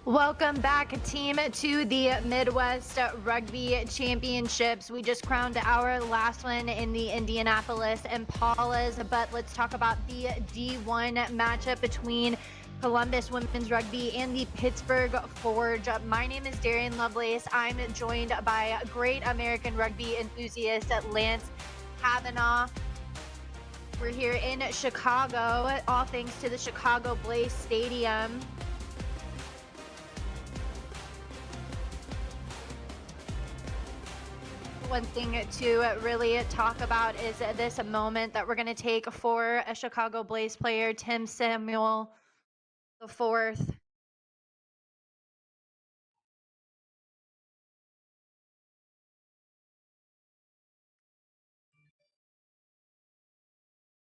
Welcome back, team, to the Midwest Rugby Championships. We just crowned our last one in the Indianapolis Impalas, but let's talk about the D1 matchup between Columbus Women's Rugby and the Pittsburgh Forge. My name is Darian Lovelace. I'm joined by great American rugby enthusiast Lance Kavanaugh. We're here in Chicago, all thanks to the Chicago Blaze Stadium. One thing to really talk about is this moment that we're going to take for a Chicago Blaze player, Tim Samuel the fourth.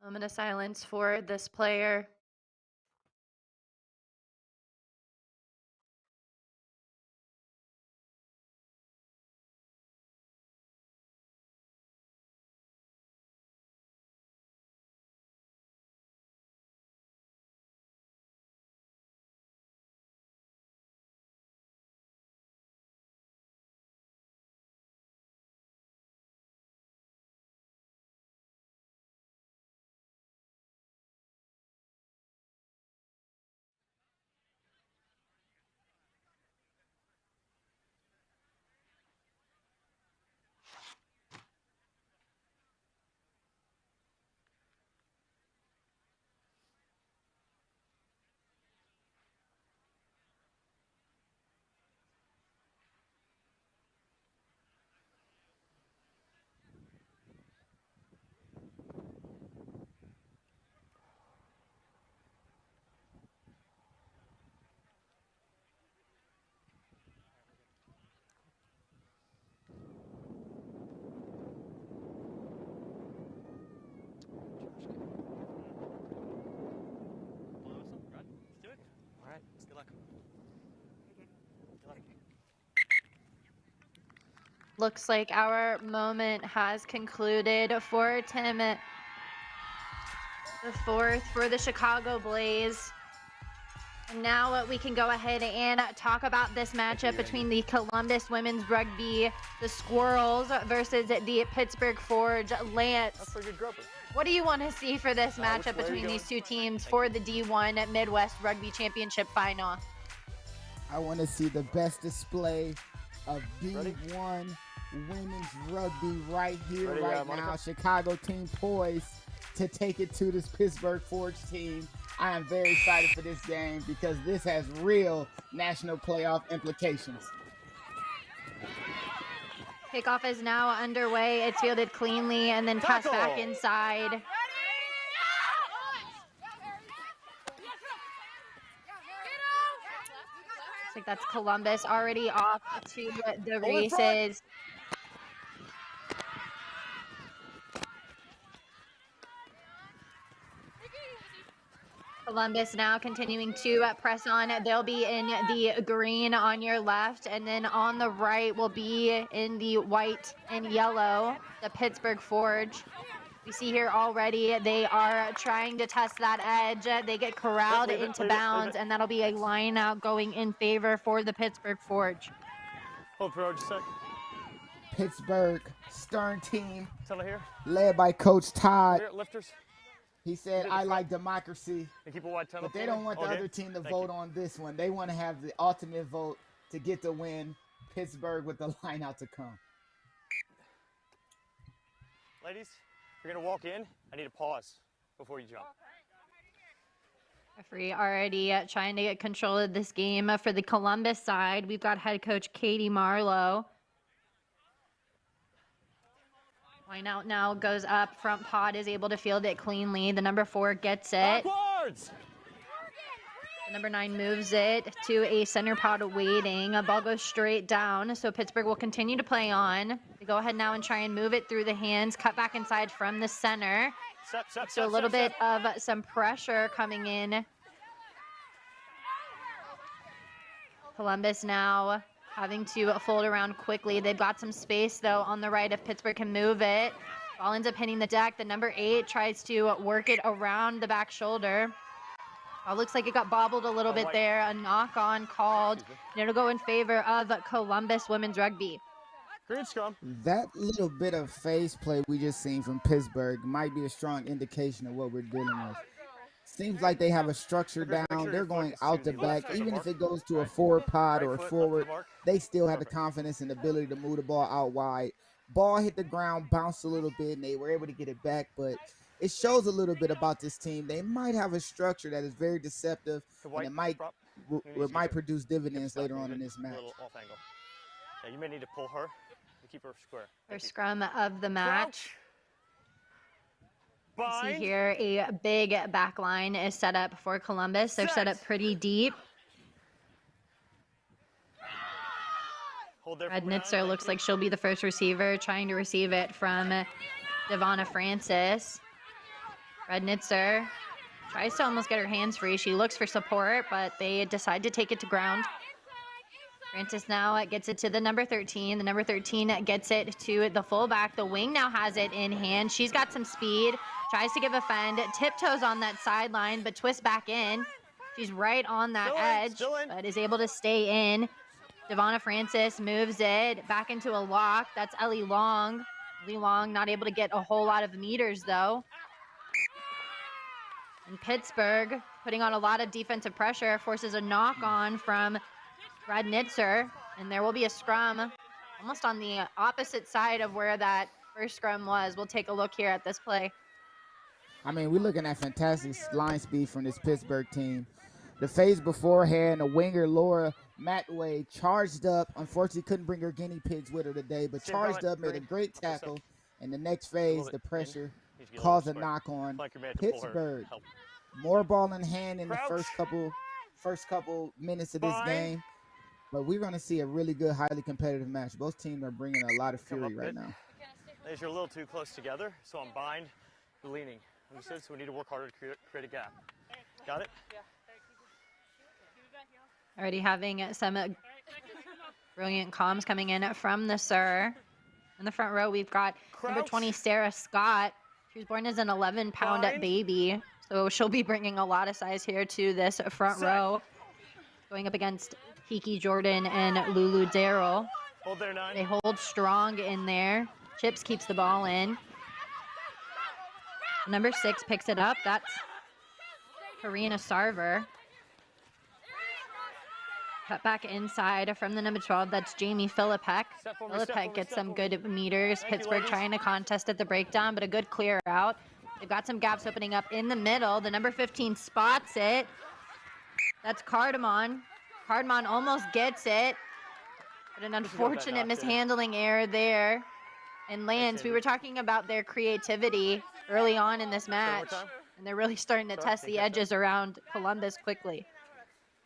Moment of silence for this player. Looks like our moment has concluded for Tim the fourth for the Chicago Blaze. And now we can go ahead and talk about this matchup between the Columbus Women's Rugby, the Squirrels, versus the Pittsburgh Forge. Lance, what do you want to see for this matchup between these two teams for the D1 Midwest Rugby Championship final? I want to see the best display of D1 women's rugby right here, right now. Chicago team poised to take it to this Pittsburgh Forge team. I am very excited for this game because this has real national playoff implications. Kickoff is now underway. It's fielded cleanly and then passed back inside. Looks like that's Columbus already off to the races. Columbus now continuing to press on. They'll be in the green on your left, and then on the right will be in the white and yellow, the Pittsburgh Forge. We see here already they are trying to test that edge. They get corralled into bounds, and that'll be a line out going in favor for the Pittsburgh Forge. Hold for just a sec. Pittsburgh Stern team, Here. led by Coach Todd. Here, lifters. He said, I like democracy, And keep a wide tunnel. but they don't want the other team to vote on this one. They want to have the ultimate vote to get the win. Pittsburgh with the line out to come. Ladies, if you're going to walk in, I need a pause before you jump. Referee already trying to get control of this game. For the Columbus side, we've got head coach Katie Marlowe. Line out now goes up. Front pod is able to field it cleanly. The number 4 gets it. Backwards! The number 9 moves it to a center pod waiting. A ball goes straight down, so Pittsburgh will continue to play on. They go ahead now and try and move it through the hands. Cut back inside from the center. So a little bit of some pressure coming in. Columbus now having to fold around quickly. They've got some space, though, on the right if Pittsburgh can move it. Ball ends up hitting the deck. The number 8 tries to work it around the back shoulder. Oh, looks like it got bobbled a little bit there. A knock-on called. And it'll go in favor of Columbus women's rugby. Green scrum. That little bit of phase play we just seen from Pittsburgh might be a strong indication of what we're dealing with. Seems like they have a structure down. They're going out the back. Even if it goes to a forward pod or a forward, they still have the confidence and ability to move the ball out wide. Ball hit the ground, bounced a little bit, and they were able to get it back. But it shows a little bit about this team. They might have a structure that is very deceptive, and it might produce dividends later on in this match. Yeah, you may need to pull her to keep her square. First scrum of the match. See here, a big back line is set up for Columbus. They're set up pretty deep. Rednitzer looks like she'll be the first receiver, trying to receive it from Devonna Francis. Rednitzer tries to almost get her hands free. She looks for support, but they decide to take it to ground. Francis now gets it to the number 13. The number 13 gets it to the fullback. The wing now has it in hand. She's got some speed. Tries to give a fend. Tiptoes on that sideline, but twists back in. She's right on that edge, but is able to stay in. Devonna Francis moves it back into a lock. That's Ellie Long. Ellie Long not able to get a whole lot of meters, though. And Pittsburgh, putting on a lot of defensive pressure, forces a knock-on from Rednitzer, and there will be a scrum almost on the opposite side of where that first scrum was. We'll take a look here at this play. I mean, we're looking at fantastic line speed from this Pittsburgh team. The phase beforehand, the winger Laura Matway charged up. Unfortunately, couldn't bring her guinea pigs with her today, but charged up, made a great tackle. And the next phase, the pressure caused a knock on Pittsburgh. More ball in hand in the first couple minutes of this game. But we're going to see a really good, highly competitive match. Both teams are bringing a lot of fury right now. Ladies, you're a little too close together, so I'm bind, leaning. Understood? So we need to work harder to create a gap. Got it? Yeah. Already having some brilliant comms coming in from the SIR. In the front row, we've got number 20, Sarah Scott. She was born as an 11-pound baby, so she'll be bringing a lot of size here to this front row. Going up against Kiki Jordan and Lulu Darrell. Hold there, 9. They hold strong in there. Chips keeps the ball in. Number 6 picks it up. That's Karina Sarver. Cut back inside from the number 12. That's Jamie Philippek. Philippek gets some good meters. Pittsburgh trying to contest at the breakdown, but a good clear out. They've got some gaps opening up in the middle. The number 15 spots it. That's Cardamon. Cardamon almost gets it. But an unfortunate mishandling error there. And lands. We were talking about their creativity early on in this match. And they're really starting to test the edges around Columbus quickly.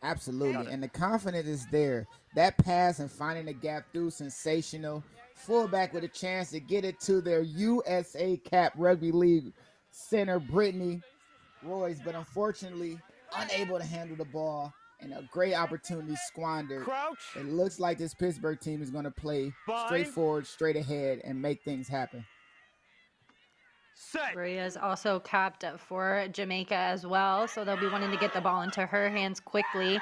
Absolutely, and the confidence is there. That pass and finding the gap through, sensational. Fullback with a chance to get it to their USA cap Rugby League center, Brittany Royce, but unfortunately unable to handle the ball, and a great opportunity squandered. It looks like this Pittsburgh team is going to play straight forward, straight ahead, and make things happen. Maria is also capped for Jamaica as well, so they'll be wanting to get the ball into her hands quickly.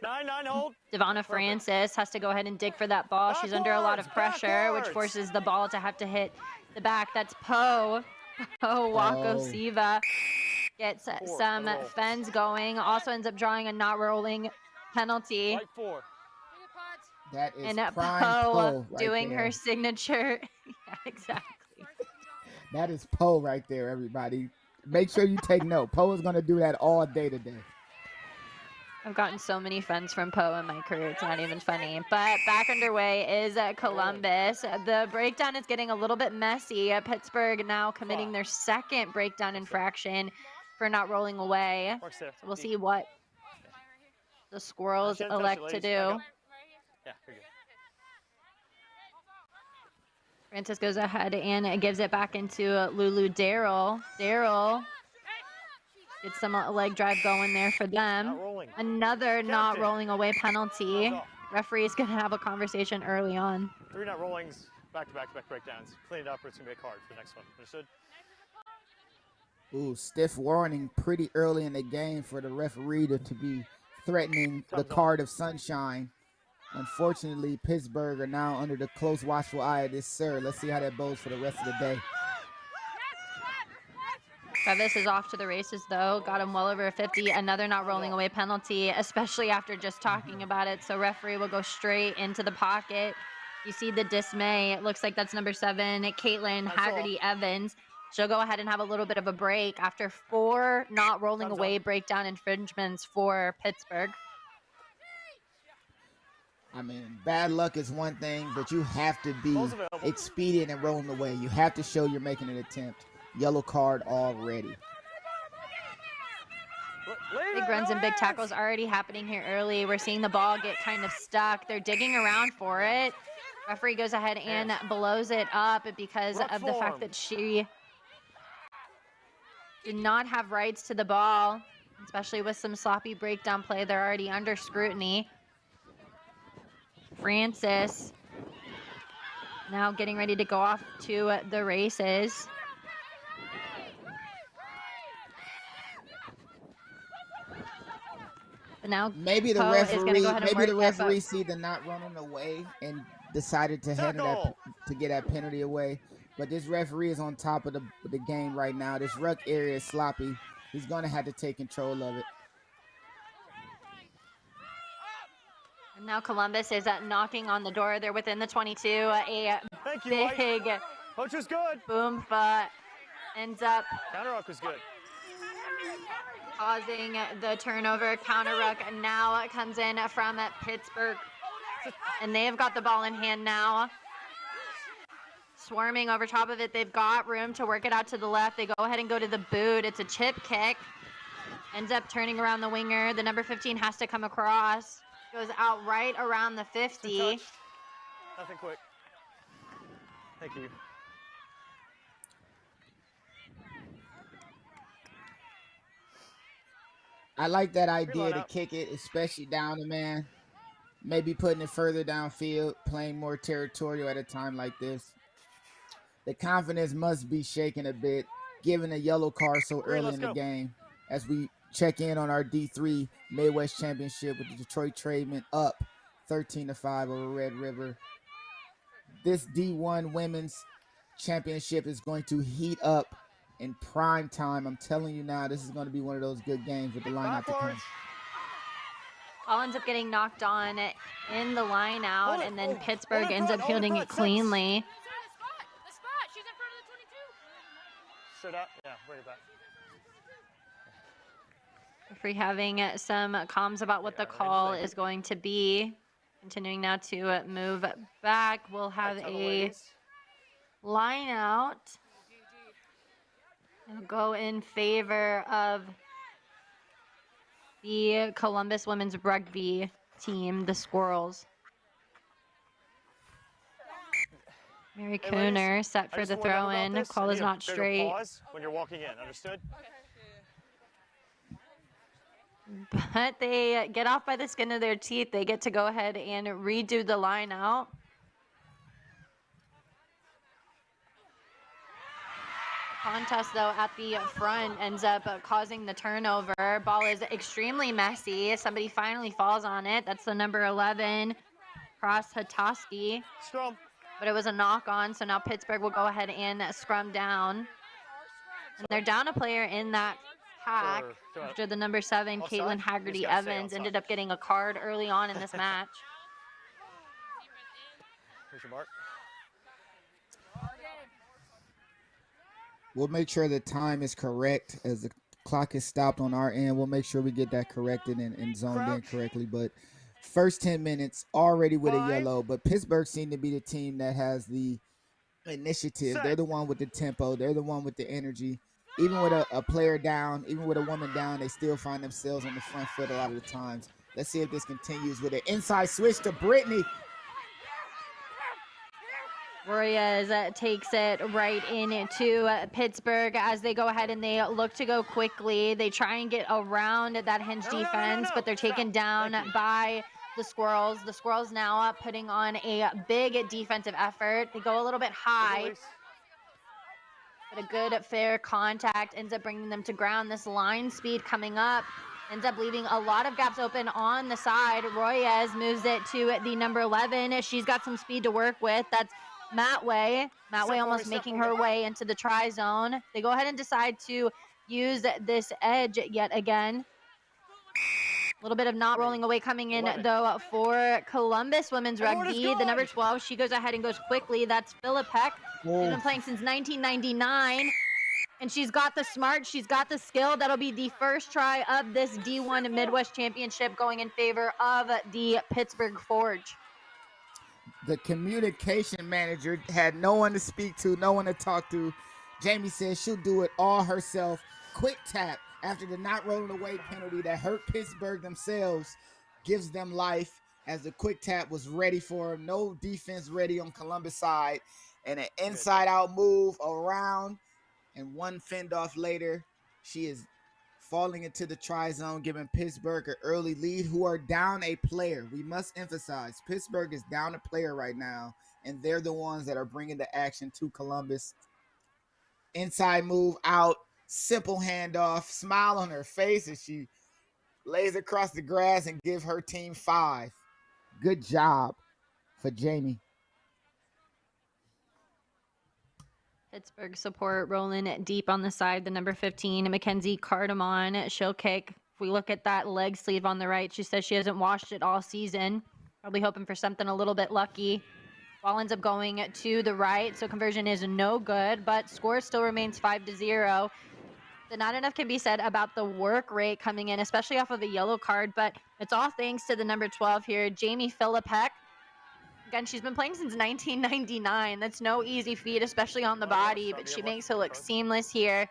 9, hold. Devonna Francis has to go ahead and dig for that ball. She's under a lot of pressure, which forces the ball to have to hit the back. That's Poe. Poe Wako-Siva gets some fends going. Also ends up drawing a not rolling penalty. That is and prime Poe right doing there. her signature. Yeah, exactly. That is Poe right there, everybody. Make sure you take note. Poe is going to do that all day today. I've gotten so many fends from Poe in my career, it's not even funny. But back underway is Columbus. The breakdown is getting a little bit messy. Pittsburgh now committing their second breakdown infraction for not rolling away. So we'll see what the Squirrels elect to do. Yeah, you're good. Francis goes ahead and gives it back into Lulu Darrell. Darrell gets some leg drive going there for them. Another not rolling away penalty. Referee is going to have a conversation early on. 3 not rollings, back-to-back breakdowns. Clean it up or it's going to be a card for the next one. Understood? Ooh, stiff warning pretty early in the game for the referee to be threatening the card of sunshine. Unfortunately, Pittsburgh are now under the close watchful eye of this sir. Let's see how that bodes for the rest of the day. Travis is off to the races, though. Got him well over 50. Another not rolling away penalty, especially after just talking about it. So referee will go straight into the pocket. You see the dismay. It looks like that's number 7, Caitlin Haggerty Evans. She'll go ahead and have a little bit of a break after 4 not rolling away breakdown infringements for Pittsburgh. I mean, bad luck is one thing, but you have to be expedient and rolling away. You have to show you're making an attempt. Yellow card already. Big runs and big tackles already happening here early. We're seeing the ball get kind of stuck. They're digging around for it. Referee goes ahead and blows it up because of the fact that she did not have rights to the ball, especially with some sloppy breakdown play. They're already under scrutiny. Francis now getting ready to go off to the races. But now maybe the referee see the not running away and decided to to get that penalty away. But this referee is on top of the game right now. This ruck area is sloppy. He's going to have to take control of it. And now Columbus is knocking on the door. They're within the 22. A big coach was good. Boom, but ends up counter ruck was good. Causing the turnover. Counter ruck now comes in from Pittsburgh. And they've got the ball in hand now. Swarming over top of it. They've got room to work it out to the left. They go ahead and go to the boot. It's a chip kick. Ends up turning around the winger. The number 15 has to come across. Goes out right around the 50. Nothing quick. Thank you. I like that idea to kick it, especially down the man. Maybe putting it further downfield, playing more territorial at a time like this. The confidence must be shaken a bit, given a yellow card so early in the game. As we check in on our D3 Midwest Championship with the Detroit Tradesmen up 13-5 over Red River. This D1 Women's Championship is going to heat up in prime time. I'm telling you now, this is going to be one of those good games with the line out to come. All ends up getting knocked on in the line out, and then Pittsburgh ends up fielding it cleanly. She's in front of the 22. Sit up. Yeah, worry about it. Referee having some comms about what the call is going to be. Continuing now to move back. We'll have a line out. It'll go in favor of the Columbus women's rugby team, the Squirrels. Mary Cooner set for the throw-in. Call is not straight. Pause when you're walking in, understood? But they get off by the skin of their teeth. They get to go ahead and redo the line out. Contest, though, at the front ends up causing the turnover. Ball is extremely messy. Somebody finally falls on it. That's the number 11, Cross Hatoski. Scrum. But it was a knock on, so now Pittsburgh will go ahead and scrum down. And they're down a player in that pack after the number 7, Caitlin Haggerty Evans, ended up getting a card early on in this match. Here's your mark. We'll make sure the time is correct as the clock is stopped on our end. We'll make sure we get that corrected and zoned in correctly. But first 10 minutes already with a yellow. But Pittsburgh seemed to be the team that has the initiative. They're the one with the tempo. They're the one with the energy. Even with a player down, even with a woman down, they still find themselves on the front foot a lot of the times. Let's see if this continues with an inside switch to Brittany. Warriors takes it right into Pittsburgh as they go ahead and they look to go quickly. They try and get around that hinge defense, but they're taken down by the Squirrels. The Squirrels now putting on a big defensive effort. They go a little bit high. But a good, fair contact ends up bringing them to ground. This line speed coming up ends up leaving a lot of gaps open on the side. Royez moves it to the number 11. She's got some speed to work with. That's Matway. Matway almost making her way into the try zone. They go ahead and decide to use this edge yet again. A little bit of not rolling away coming in, though, for Columbus Women's Rugby. The number 12, she goes ahead and goes quickly. That's Phillip Peck. She's been playing since 1999. And she's got the smart, she's got the skill. That'll be the first try of this D1 Midwest Championship going in favor of the Pittsburgh Forge. The communication manager had no one to speak to, no one to talk to. Jamie says she'll do it all herself. Quick tap after the not rolling away penalty that hurt Pittsburgh themselves, gives them life as the quick tap was ready for her. No defense ready on Columbus side. And an inside out move around. And one fend off later, she is falling into the try zone, giving Pittsburgh an early lead, who are down a player. We must emphasize, Pittsburgh is down a player right now, and they're the ones that are bringing the action to Columbus. Inside move out, simple handoff, smile on her face as she lays across the grass and give her team 5. Good job for Jamie. Pittsburgh support rolling deep on the side. The number 15, Mackenzie Cardamon. She'll kick. If we look at that leg sleeve on the right, she says she hasn't washed it all season. Probably hoping for something a little bit lucky. Ball ends up going to the right, so conversion is no good, but score still remains 5-0. So not enough can be said about the work rate coming in, especially off of the yellow card, but it's all thanks to the number 12 here, Jamie Philippek. Again, she's been playing since 1999. That's no easy feat, especially on the body, but she makes it look seamless here.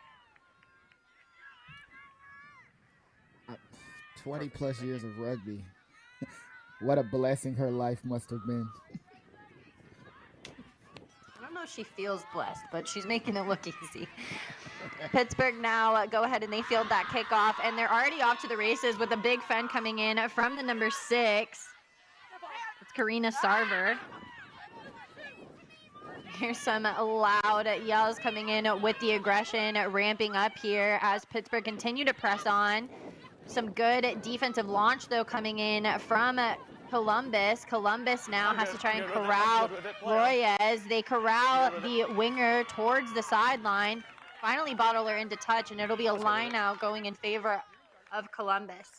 20 plus years of rugby. What a blessing her life must have been. I don't know if she feels blessed, but she's making it look easy. Pittsburgh now go ahead and they field that kickoff, and they're already off to the races with a big fend coming in from the number 6. It's Karina Sarver. Here's some loud yells coming in with the aggression ramping up here as Pittsburgh continue to press on. Some good defensive launch, though, coming in from Columbus. Columbus now has to try and corral Royez. They corral the winger towards the sideline. Finally bottle her into touch, and it'll be a line out going in favor of Columbus.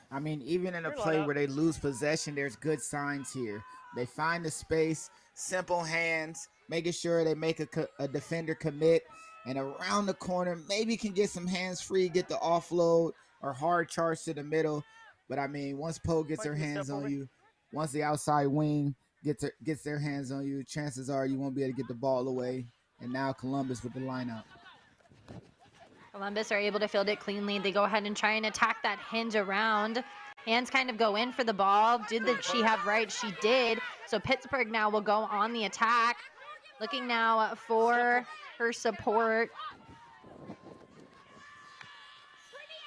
I mean, even in a play where they lose possession, there's good signs here. They find the space, simple hands, making sure they make a defender commit, and around the corner, maybe can get some hands free, get the offload or hard charge to the middle. But I mean, once Poe gets her hands on you, once the outside wing gets their hands on you, chances are you won't be able to get the ball away. And now Columbus with the line out. Columbus are able to field it cleanly. They go ahead and try and attack that hinge around. Hands kind of go in for the ball. Did she have right? She did. So Pittsburgh now will go on the attack. Looking now for her support.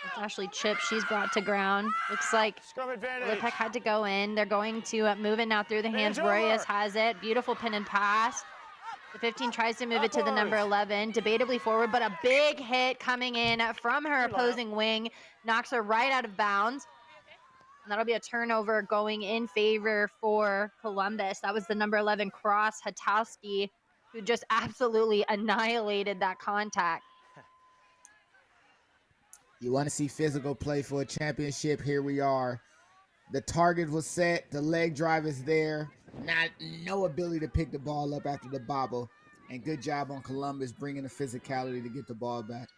It's Ashley Chip. She's brought to ground. Looks like Lipek had to go in. They're going to move it now through the hands. Royez has it. Beautiful pin and pass. The 15 tries to move it to the number 11, debatably forward, but a big hit coming in from her opposing wing, knocks her right out of bounds. And that'll be a turnover going in favor for Columbus. That was the number 11 Cross Hatowski, who just absolutely annihilated that contact. You want to see physical play for a championship? Here we are. The target was set. The leg drive is there. No ability to pick the ball up after the bobble. And good job on Columbus bringing the physicality to get the ball back.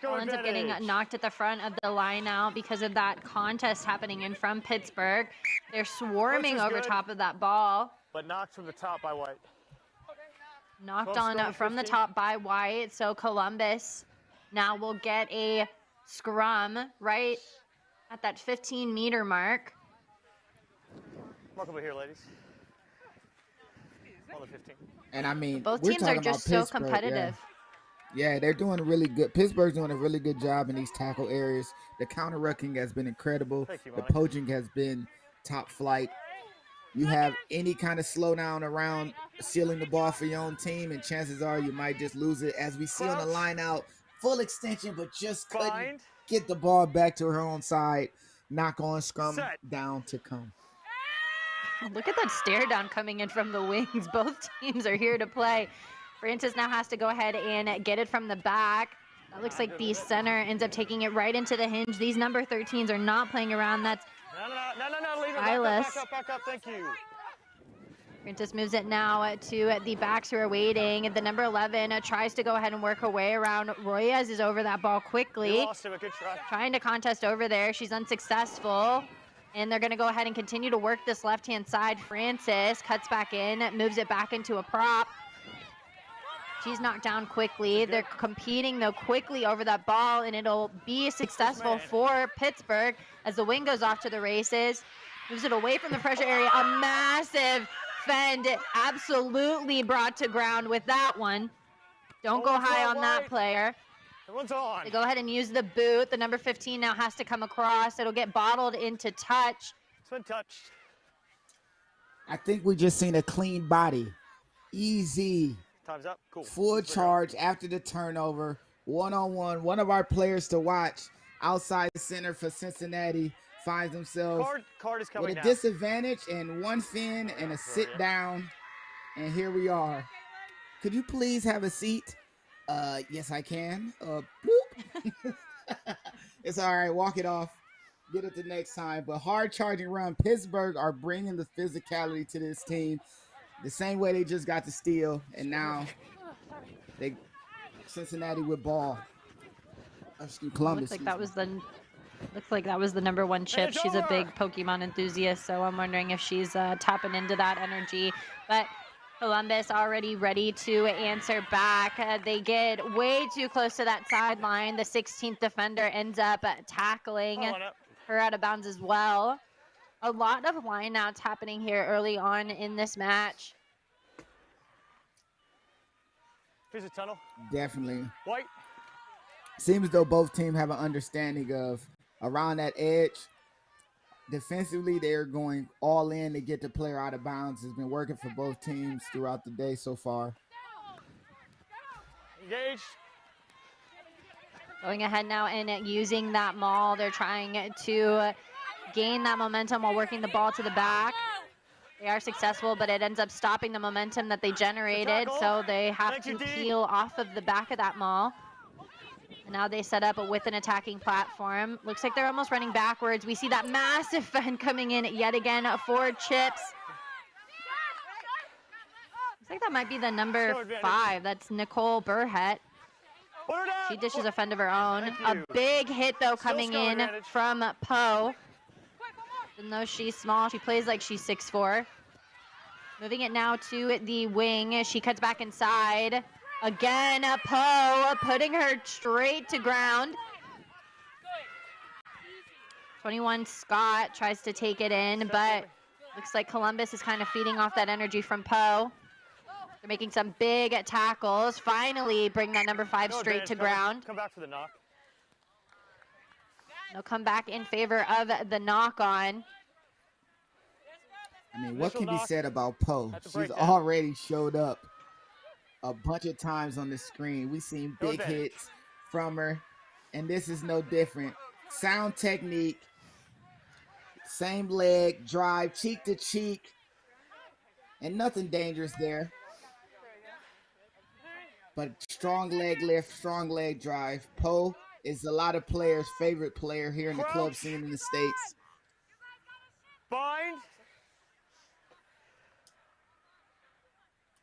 Ball ends up getting knocked at the front of the line out because of that contest happening in from Pittsburgh. They're swarming over top of that ball. But knocked from the top by White. Knocked on from the top by White. So Columbus now will get a scrum right at that 15-meter mark. Mark over here, ladies. On the 15. And I mean, both teams are just so competitive. Yeah, they're doing really good. Pittsburgh's doing a really good job in these tackle areas. The counter rucking has been incredible. The poaching has been top flight. you have any kind of slowdown around sealing the ball for your own team, and chances are you might just lose it. As we see on the line out, full extension, but just couldn't get the ball back to her own side. Knock on scrum down to come. Look at that stare down coming in from the wings. Both teams are here to play. Francis now has to go ahead and get it from the back. That looks like the center ends up taking it right into the hinge. These number 13s are not playing around. That's No, leave it. Back up, thank you. Francis moves it now to the backs who are waiting. The number 11 tries to go ahead and work her way around. Royas is over that ball quickly. You lost it, good try. Trying to contest over there. She's unsuccessful. And they're going to go ahead and continue to work this left-hand side. Francis cuts back in, moves it back into a prop. She's knocked down quickly. They're competing, though, quickly over that ball, and it'll be successful for Pittsburgh as the wing goes off to the races. Moves it away from the pressure area. A massive fend absolutely brought to ground with that one. Don't go high on that player. Everyone's on. They go ahead and use the boot. The number 15 now has to come across. It'll get bottled into touch. It's been touched. I think we just seen a clean body. Easy. Time's up. Cool. Full charge after the turnover. One-on-one. One of our players to watch outside the center for Cincinnati finds themselves card is coming with a now. disadvantage and one fin and a sit down. And here we are. Could you please have a seat? Yes, I can. Bloop. It's all right. Walk it off. Get it the next time. But hard charging run. Pittsburgh are bringing the physicality to this team. The same way they just got the steal, and now Cincinnati with ball. Columbus. Looks like that was the number 1 chip. She's a big Pokemon enthusiast, so I'm wondering if she's tapping into that energy. But Columbus already ready to answer back. They get way too close to that sideline. The 16th defender ends up tackling her out of bounds as well. A lot of lineouts happening here early on in this match. Here's a tunnel. Definitely. White. Seems though both teams have an understanding of around that edge. Defensively, they're going all in to get the player out of bounds. It's been working for both teams throughout the day so far. Engage. Going ahead now and using that maul. They're trying to gain that momentum while working the ball to the back. They are successful, but it ends up stopping the momentum that they generated, so they have to peel off of the back of that maul. And now they set up with an attacking platform. Looks like they're almost running backwards. We see that massive fend coming in yet again for chips. Looks like that might be the number 5. That's Nicole Burhett. She dishes a fend of her own. A big hit, though, coming in from Poe. Even though she's small, she plays like she's 6'4". Moving it now to the wing. She cuts back inside. Again, Poe putting her straight to ground. 21 Scott tries to take it in, but looks like Columbus is kind of feeding off that energy from Poe. They're making some big tackles. Finally bring that number 5 straight to ground. Come back for the knock. They'll come back in favor of the knock-on. I mean, what can be said about Poe? She's already showed up a bunch of times on the screen. We've seen big hits from her, and this is no different. Sound technique, same leg, drive, cheek to cheek, and nothing dangerous there. But strong leg lift, strong leg drive. Poe is a lot of players' favorite player here in the club scene in the States. Bind.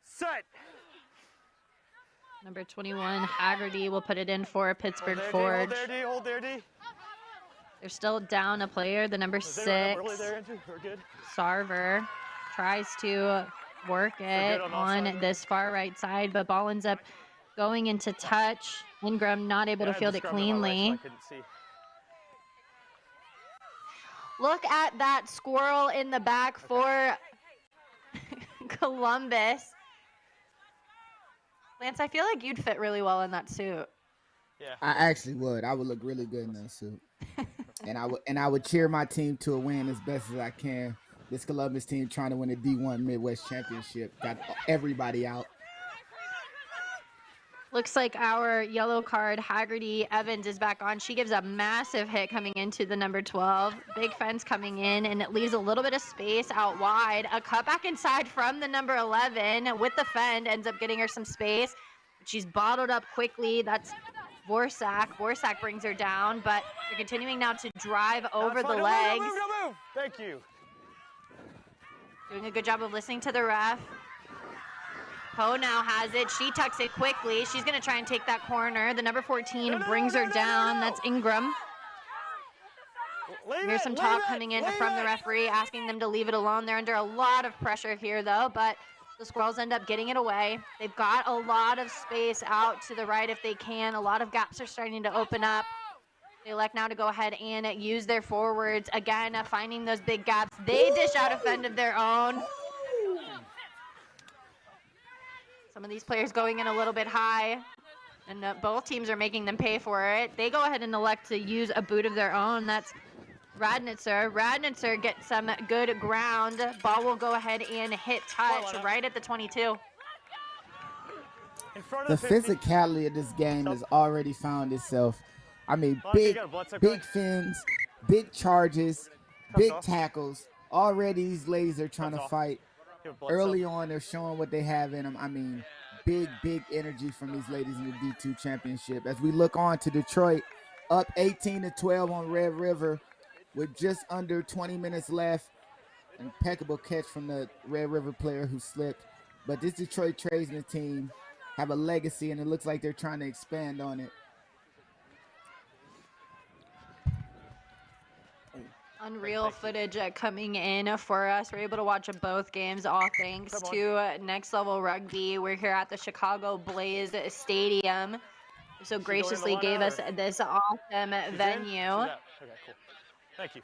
Set. Number 21, Haggerty, will put it in for Pittsburgh Forge. Hold there, D. They're still down a player, the number 6. Sarver tries to work it on this far right side, but ball ends up going into touch. Ingram not able to field it cleanly. Look at that squirrel in the back for Columbus. Lance, I feel like you'd fit really well in that suit. Yeah. I actually would. I would look really good in that suit. and I would cheer my team to a win as best as I can. This Columbus team trying to win a D1 Midwest Championship. Got everybody out. Looks like our yellow card, Haggerty Evans, is back on. She gives a massive hit coming into the number 12. Big fence coming in, and it leaves a little bit of space out wide. A cutback inside from the number 11 with the fend ends up getting her some space. She's bottled up quickly. That's Vorsak. Vorsak brings her down, but they're continuing now to drive over the legs. Don't move. Thank you. Doing a good job of listening to the ref. Poe now has it. She tucks it quickly. She's going to try and take that corner. The number 14 brings her down. That's Ingram. Here's some talk coming in from the referee, asking them to leave it alone. They're under a lot of pressure here, though, but the Squirrels end up getting it away. They've got a lot of space out to the right if they can. A lot of gaps are starting to open up. They elect now to go ahead and use their forwards. Again, finding those big gaps. They dish out a fend of their own. Some of these players going in a little bit high, and both teams are making them pay for it. They go ahead and elect to use a boot of their own. That's Radnitzer. Radnitzer gets some good ground. Ball will go ahead and hit touch right at the 22. The physicality of this game has already found itself. I mean, big fins, big charges, big tackles. Already these ladies are trying to fight. Early on, they're showing what they have in them. I mean, big energy from these ladies in the D2 championship. As we look on to Detroit, up 18-12 on Red River with just under 20 minutes left. Impeccable catch from the Red River player who slipped. But this Detroit tradesman team have a legacy, and it looks like they're trying to expand on it. Unreal footage coming in for us. We're able to watch both games, all thanks to Next Level Rugby. We're here at the Chicago Blaze Stadium. So graciously gave us this awesome venue. Okay, cool. Thank you.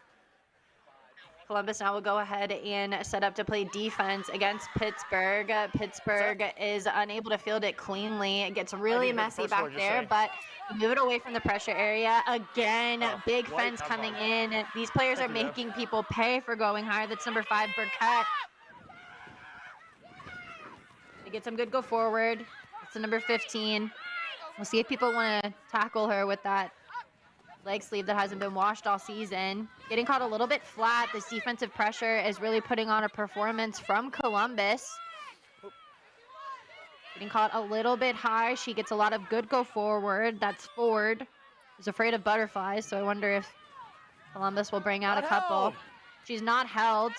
Columbus now will go ahead and set up to play defense against Pittsburgh. Pittsburgh is unable to field it cleanly. It gets really messy back there, but move it away from the pressure area. Again, big fence coming in. These players are making people pay for going higher. That's number 5, Burkett. They get some good go forward. It's the number 15. We'll see if people want to tackle her with that leg sleeve that hasn't been washed all season. Getting caught a little bit flat. This defensive pressure is really putting on a performance from Columbus. Getting caught a little bit high. She gets a lot of good go forward. That's Ford. Who's afraid of butterflies, so I wonder if Columbus will bring out a couple. She's not held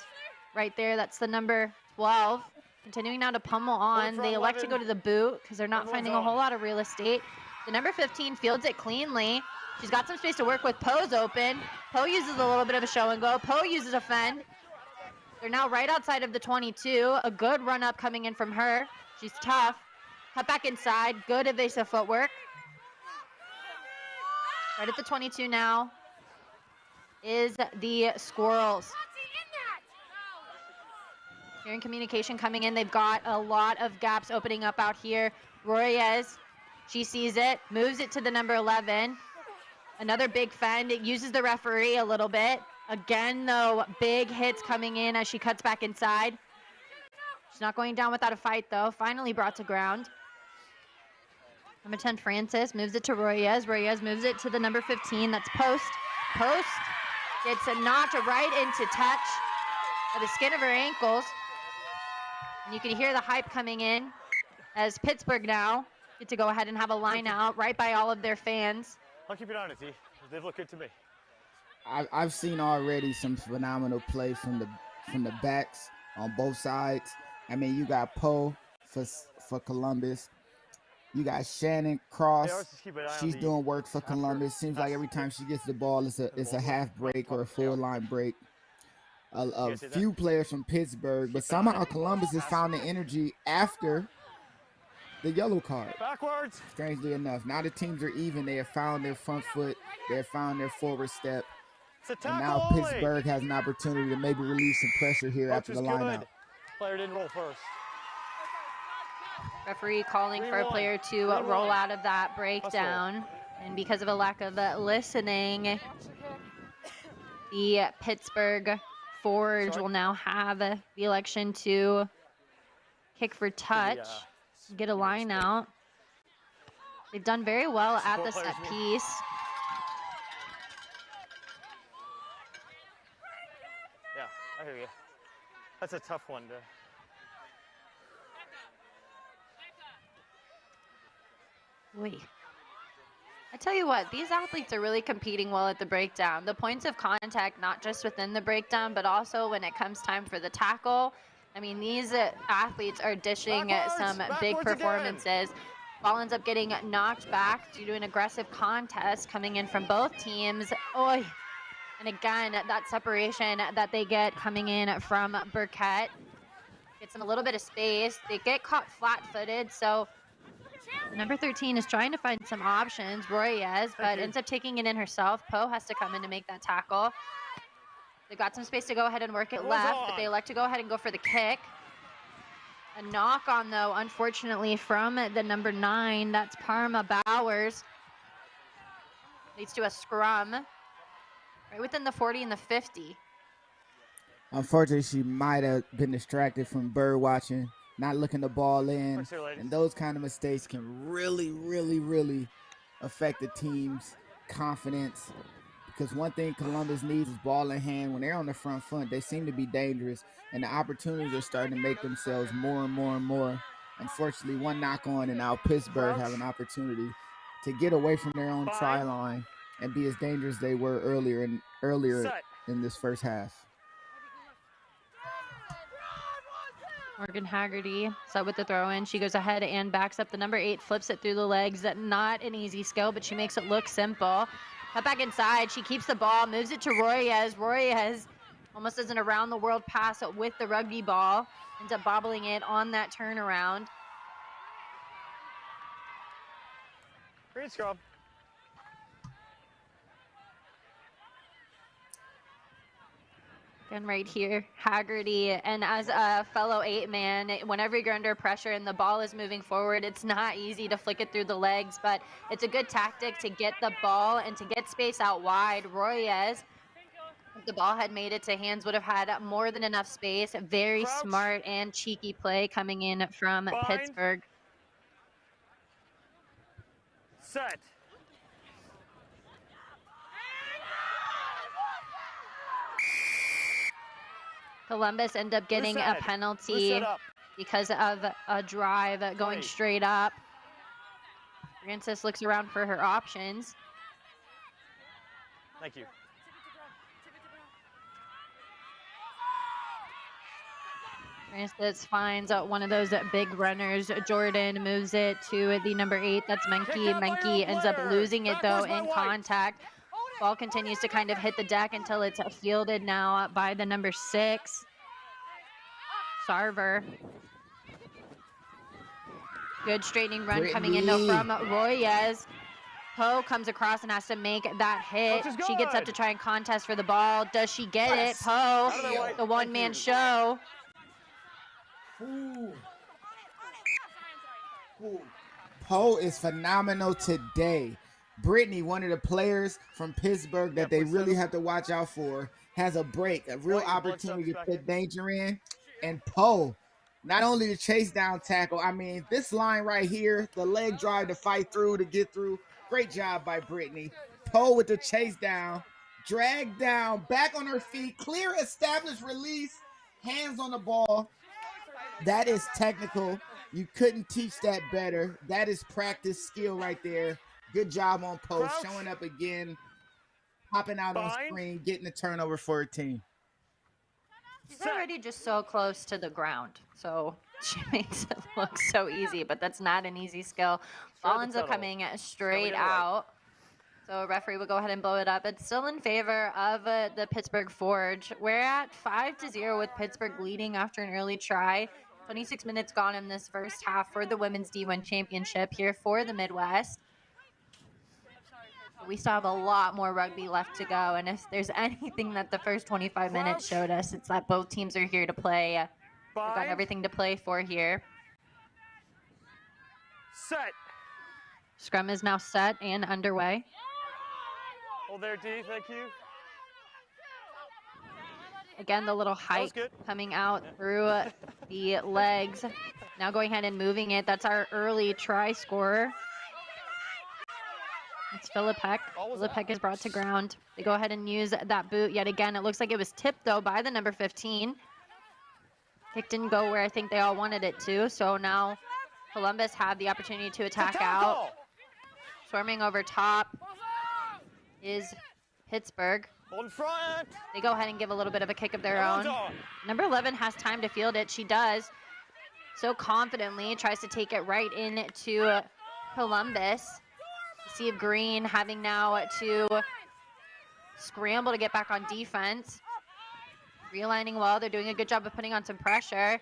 right there. That's the number 12. Continuing now to pummel on. They elect to go to the boot because they're not finding a whole lot of real estate. The number 15 fields it cleanly. She's got some space to work with. Poe's open. Poe uses a little bit of a show and go. Poe uses a fend. They're now right outside of the 22. A good run up coming in from her. She's tough. Cut back inside. Good evasive footwork. Right at the 22 now is the Squirrels. Here in communication coming in. They've got a lot of gaps opening up out here. Royez, she sees it. Moves it to the number 11. Another big fend. It uses the referee a little bit. Again, though, big hits coming in as she cuts back inside. She's not going down without a fight, though. Finally brought to ground. Number 10, Francis, moves it to Royez. Royez moves it to the number 15. That's Post. Post gets a knocked right into touch by the skin of her ankles. And you can hear the hype coming in as Pittsburgh now get to go ahead and have a line out right by all of their fans. I'll keep it on it, T. They've looked good to me. I've seen already some phenomenal play from the backs on both sides. I mean, you got Poe for Columbus. You got Shannon Cross. She's doing work for Columbus. Seems like every time she gets the ball, it's a half break or a full line break. A few players from Pittsburgh, but somehow Columbus has found the energy after the yellow card. Backwards. Strangely enough, now the teams are even. They have found their front foot. They have found their forward step. And now Pittsburgh has an opportunity to maybe release some pressure here after the lineout. Player didn't roll first. Referee calling for a player to roll out of that breakdown. And because of a lack of listening, the Pittsburgh Forge will now have the election to kick for touch, get a line out. They've done very well at the set piece. Yeah, I hear you. That's a tough one to. Wait. I tell you what, these athletes are really competing well at the breakdown. The points of contact, not just within the breakdown, but also when it comes time for the tackle. I mean, these athletes are dishing some big performances. Ball ends up getting knocked back due to an aggressive contest coming in from both teams. Oy. And again, that separation that they get coming in from Burkett gets them a little bit of space. They get caught flat-footed, so number 13 is trying to find some options, Royez, but ends up taking it in herself. Poe has to come in to make that tackle. They've got some space to go ahead and work it left, but they elect to go ahead and go for the kick. A knock on, though, unfortunately, from the number 9. That's Parma Bowers. Leads to a scrum right within the 40 and the 50. Unfortunately, she might have been distracted from bird watching, not looking the ball in, and those kind of mistakes can really, really, really affect the team's confidence. Because one thing Columbus needs is ball in hand. When they're on the front foot, they seem to be dangerous, and the opportunities are starting to make themselves more and more and more. Unfortunately, one knock on, and now Pittsburgh have an opportunity to get away from their own try line and be as dangerous as they were earlier in this first half. Morgan Haggerty set with the throw in. She goes ahead and backs up the number 8, flips it through the legs. Not an easy skill, but she makes it look simple. Cut back inside. She keeps the ball, moves it to Royez. Royez almost does an around the world pass with the rugby ball. Ends up bobbling it on that turnaround. Great scrub. And right here, Haggerty, and as a fellow 8-man, whenever you're under pressure and the ball is moving forward, it's not easy to flick it through the legs, but it's a good tactic to get the ball and to get space out wide. Royez, if the ball had made it to hands, would have had more than enough space. Very smart and cheeky play coming in from Pittsburgh. Set. Columbus end up getting a penalty because of a drive going straight up. Francis looks around for her options. Thank you. Francis finds one of those big runners. Jordan moves it to the number 8. That's Menke. Menke ends up losing it, though, in contact. Ball continues to kind of hit the deck until it's fielded now by the number 6, Sarver. Good straightening run coming in, though, from Royez. Poe comes across and has to make that hit. She gets up to try and contest for the ball. Does she get it? Poe, the one-man show. Poe is phenomenal today. Brittany, one of the players from Pittsburgh that they really have to watch out for, has a break, a real opportunity to put danger in. And Poe, not only the chase down tackle, I mean, this line right here, the leg drive to fight through, to get through. Great job by Brittany. Poe with the chase down, drag down, back on her feet, clear, established, release, hands on the ball. That is technical. You couldn't teach that better. That is practice skill right there. Good job on Poe, showing up again, popping out on screen, getting the turnover for her team. She's already just so close to the ground, so she makes it look so easy, but that's not an easy skill. Ball ends up coming straight out, so a referee will go ahead and blow it up. It's still in favor of the Pittsburgh Forge. We're at 5-0 with Pittsburgh leading after an early try. 26 minutes gone in this first half for the Women's D1 Championship here for the Midwest. We still have a lot more rugby left to go, and if there's anything that the first 25 minutes showed us, it's that both teams are here to play. They've got everything to play for here. Set. Scrum is now set and underway. Hold there, D. Thank you. Again, the little hike coming out through the legs. Now going ahead and moving it. That's our early try scorer. It's Philip Heck. Philip Heck is brought to ground. They go ahead and use that boot yet again. It looks like it was tipped, though, by the number 15. Kick didn't go where I think they all wanted it to. So now Columbus have the opportunity to attack out. Swarming over top is Pittsburgh. Hold in front. They go ahead and give a little bit of a kick of their own. Number 11 has time to field it. She does. So confidently tries to take it right into Columbus. See if Green having now to scramble to get back on defense. Realigning well. They're doing a good job of putting on some pressure.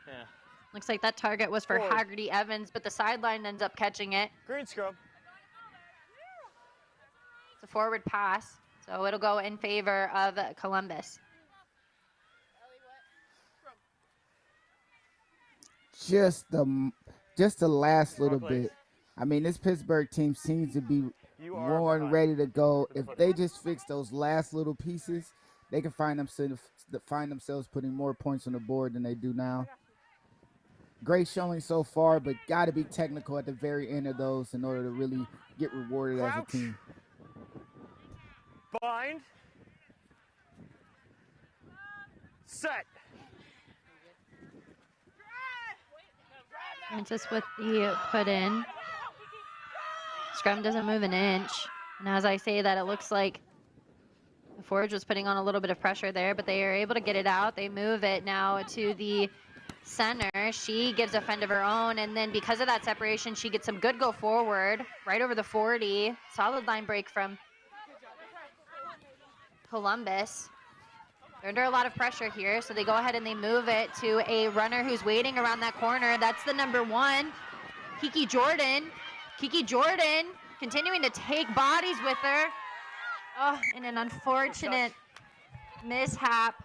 Yeah. Looks like that target was for Haggerty Evans, but the sideline ends up catching it. Green scrub. It's a forward pass, so it'll go in favor of Columbus. Just the last little bit. I mean, this Pittsburgh team seems to be more and ready to go. If they just fix those last little pieces, they can find themselves putting more points on the board than they do now. Great showing so far, but got to be technical at the very end of those in order to really get rewarded as a team. Bind. Set. Francis with the put in. Scrum doesn't move an inch. And as I say that, it looks like the Forge was putting on a little bit of pressure there, but they are able to get it out. They move it now to the center. She gives a fend of her own, and then because of that separation, she gets some good go forward, right over the 40. Solid line break from Columbus. They're under a lot of pressure here, so they go ahead and they move it to a runner who's waiting around that corner. That's the number 1, Kiki Jordan. Kiki Jordan continuing to take bodies with her. Oh, and an unfortunate mishap,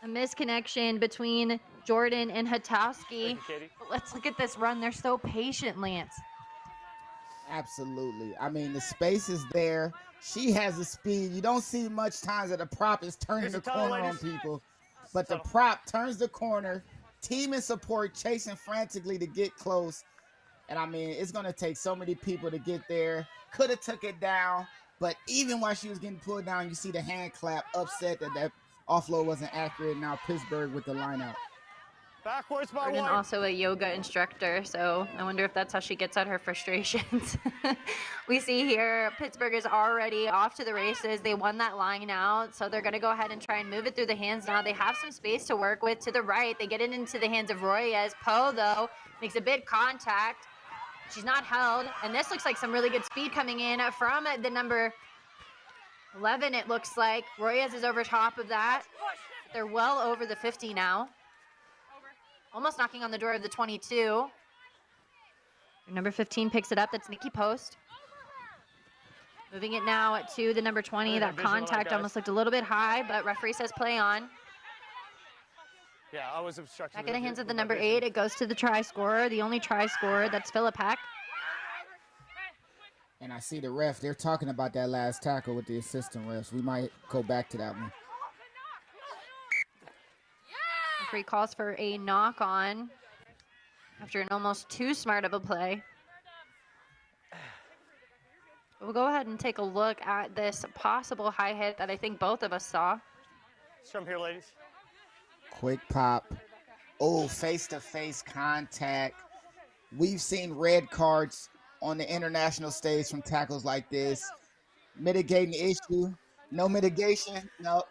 a misconnection between Jordan and Hatowski. But let's look at this run. They're so patient, Lance. Absolutely. I mean, the space is there. She has the speed. You don't see much times that a prop is turning the corner on people, but the prop turns the corner. Team and support chasing frantically to get close. And I mean, it's going to take so many people to get there. Could have took it down, but even while she was getting pulled down, you see the hand clap, upset that offload wasn't accurate. Now Pittsburgh with the line out. Backwards by Jordan one. also a yoga instructor, so I wonder if that's how she gets out her frustrations. We see here Pittsburgh is already off to the races. They won that line out, so they're going to go ahead and try and move it through the hands now. They have some space to work with to the right. They get it into the hands of Royes. Poe, though, makes a big contact. She's not held, and this looks like some really good speed coming in from the number 11, it looks like. Royes is over top of that. They're well over the 50 now. Almost knocking on the door of the 22. Number 15 picks it up. That's Nikki Post. Moving it now to the number 20. That contact almost looked a little bit high, but referee says play on. Yeah, I was obstructed. Back in the hands of the number 8. It goes to the try scorer, the only try scorer. That's Philip Heck. And I see the ref. They're talking about that last tackle with the assistant refs. We might go back to that one. Referee calls for a knock on after an almost too smart of a play. We'll go ahead and take a look at this possible high hit that I think both of us saw. From here, ladies. Quick pop. Oh, face-to-face contact. We've seen red cards on the international stage from tackles like this. Mitigating the issue. No mitigation. No.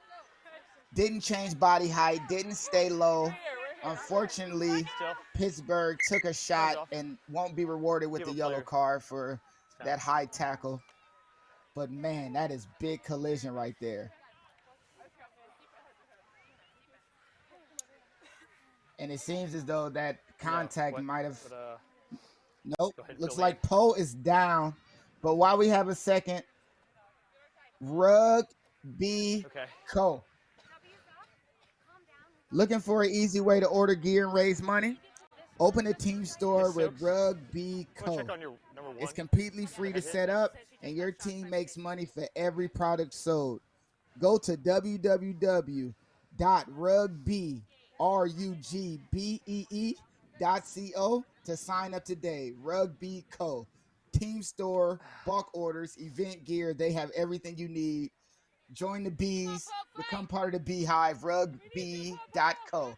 Didn't change body height. Didn't stay low. Unfortunately, Pittsburgh took a shot and won't be rewarded with the yellow card for that high tackle. But, man, that is big collision right there. And it seems as though that contact might have... Nope. Looks like Poe is down. But while we have a second, Rugby Co. Looking for an easy way to order gear and raise money? Open a team store with Rugby Co. It's completely free to set up, and your team makes money for every product sold. Go to www.rugbyco.com www.rugbee.co to sign up today. Rugby Co. Team store, bulk orders, event gear. They have everything you need. Join the bees. Become part of the beehive. Rugby.co.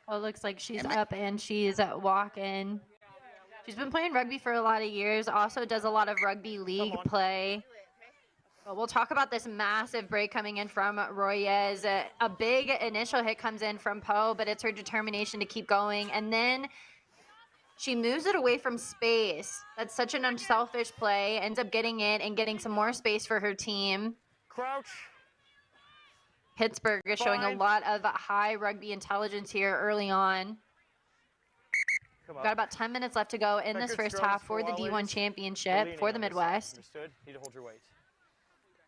Oh, looks like she's up and she's walking. She's been playing rugby for a lot of years. Also does a lot of rugby league play. But we'll talk about this massive break coming in from Royez. A big initial hit comes in from Poe, but it's her determination to keep going. And then she moves it away from space. That's such an unselfish play. Ends up getting it and getting some more space for her team. Crouch. Pittsburgh is showing a lot of high rugby intelligence here early on. We've got about 10 minutes left to go in this first half for the D1 championship for the Midwest. Understood. Need to hold your weight.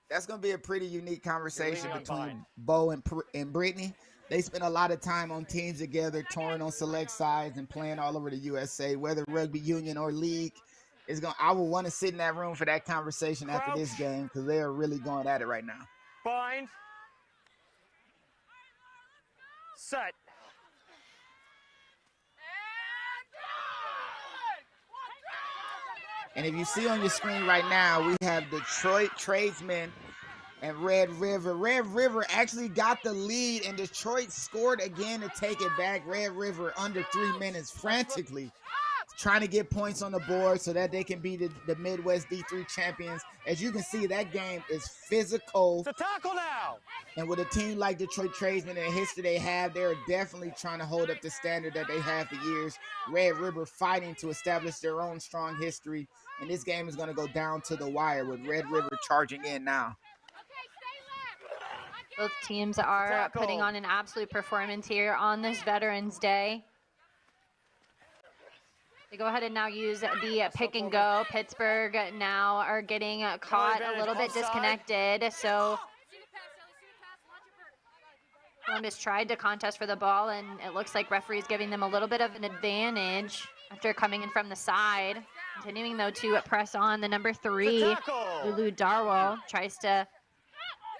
That's going to be a pretty unique conversation between Bo and Brittany. They spend a lot of time on teams together, touring on select sides and playing all over the USA, whether rugby union or league. I will want to sit in that room for that conversation after this game because they are really going at it right now. Bind. Set. And if you see on your screen right now, we have Detroit Tradesmen and Red River. Red River actually got the lead, and Detroit scored again to take it back. Red River under 3 minutes, frantically trying to get points on the board so that they can be the Midwest D3 champions. As you can see, that game is physical. It's a tackle now. And with a team like Detroit Tradesmen and the history they have, they're definitely trying to hold up the standard that they have for years. Red River fighting to establish their own strong history. And this game is going to go down to the wire with Red River charging in now. Both teams are putting on an absolute performance here on this Veterans Day. They go ahead and now use the pick and go. Pittsburgh now are getting caught a little bit disconnected. So Columbus tried to contest for the ball, and it looks like referee's giving them a little bit of an advantage after coming in from the side. Continuing, though, to press on. The number 3, Lulu Darwell, tries to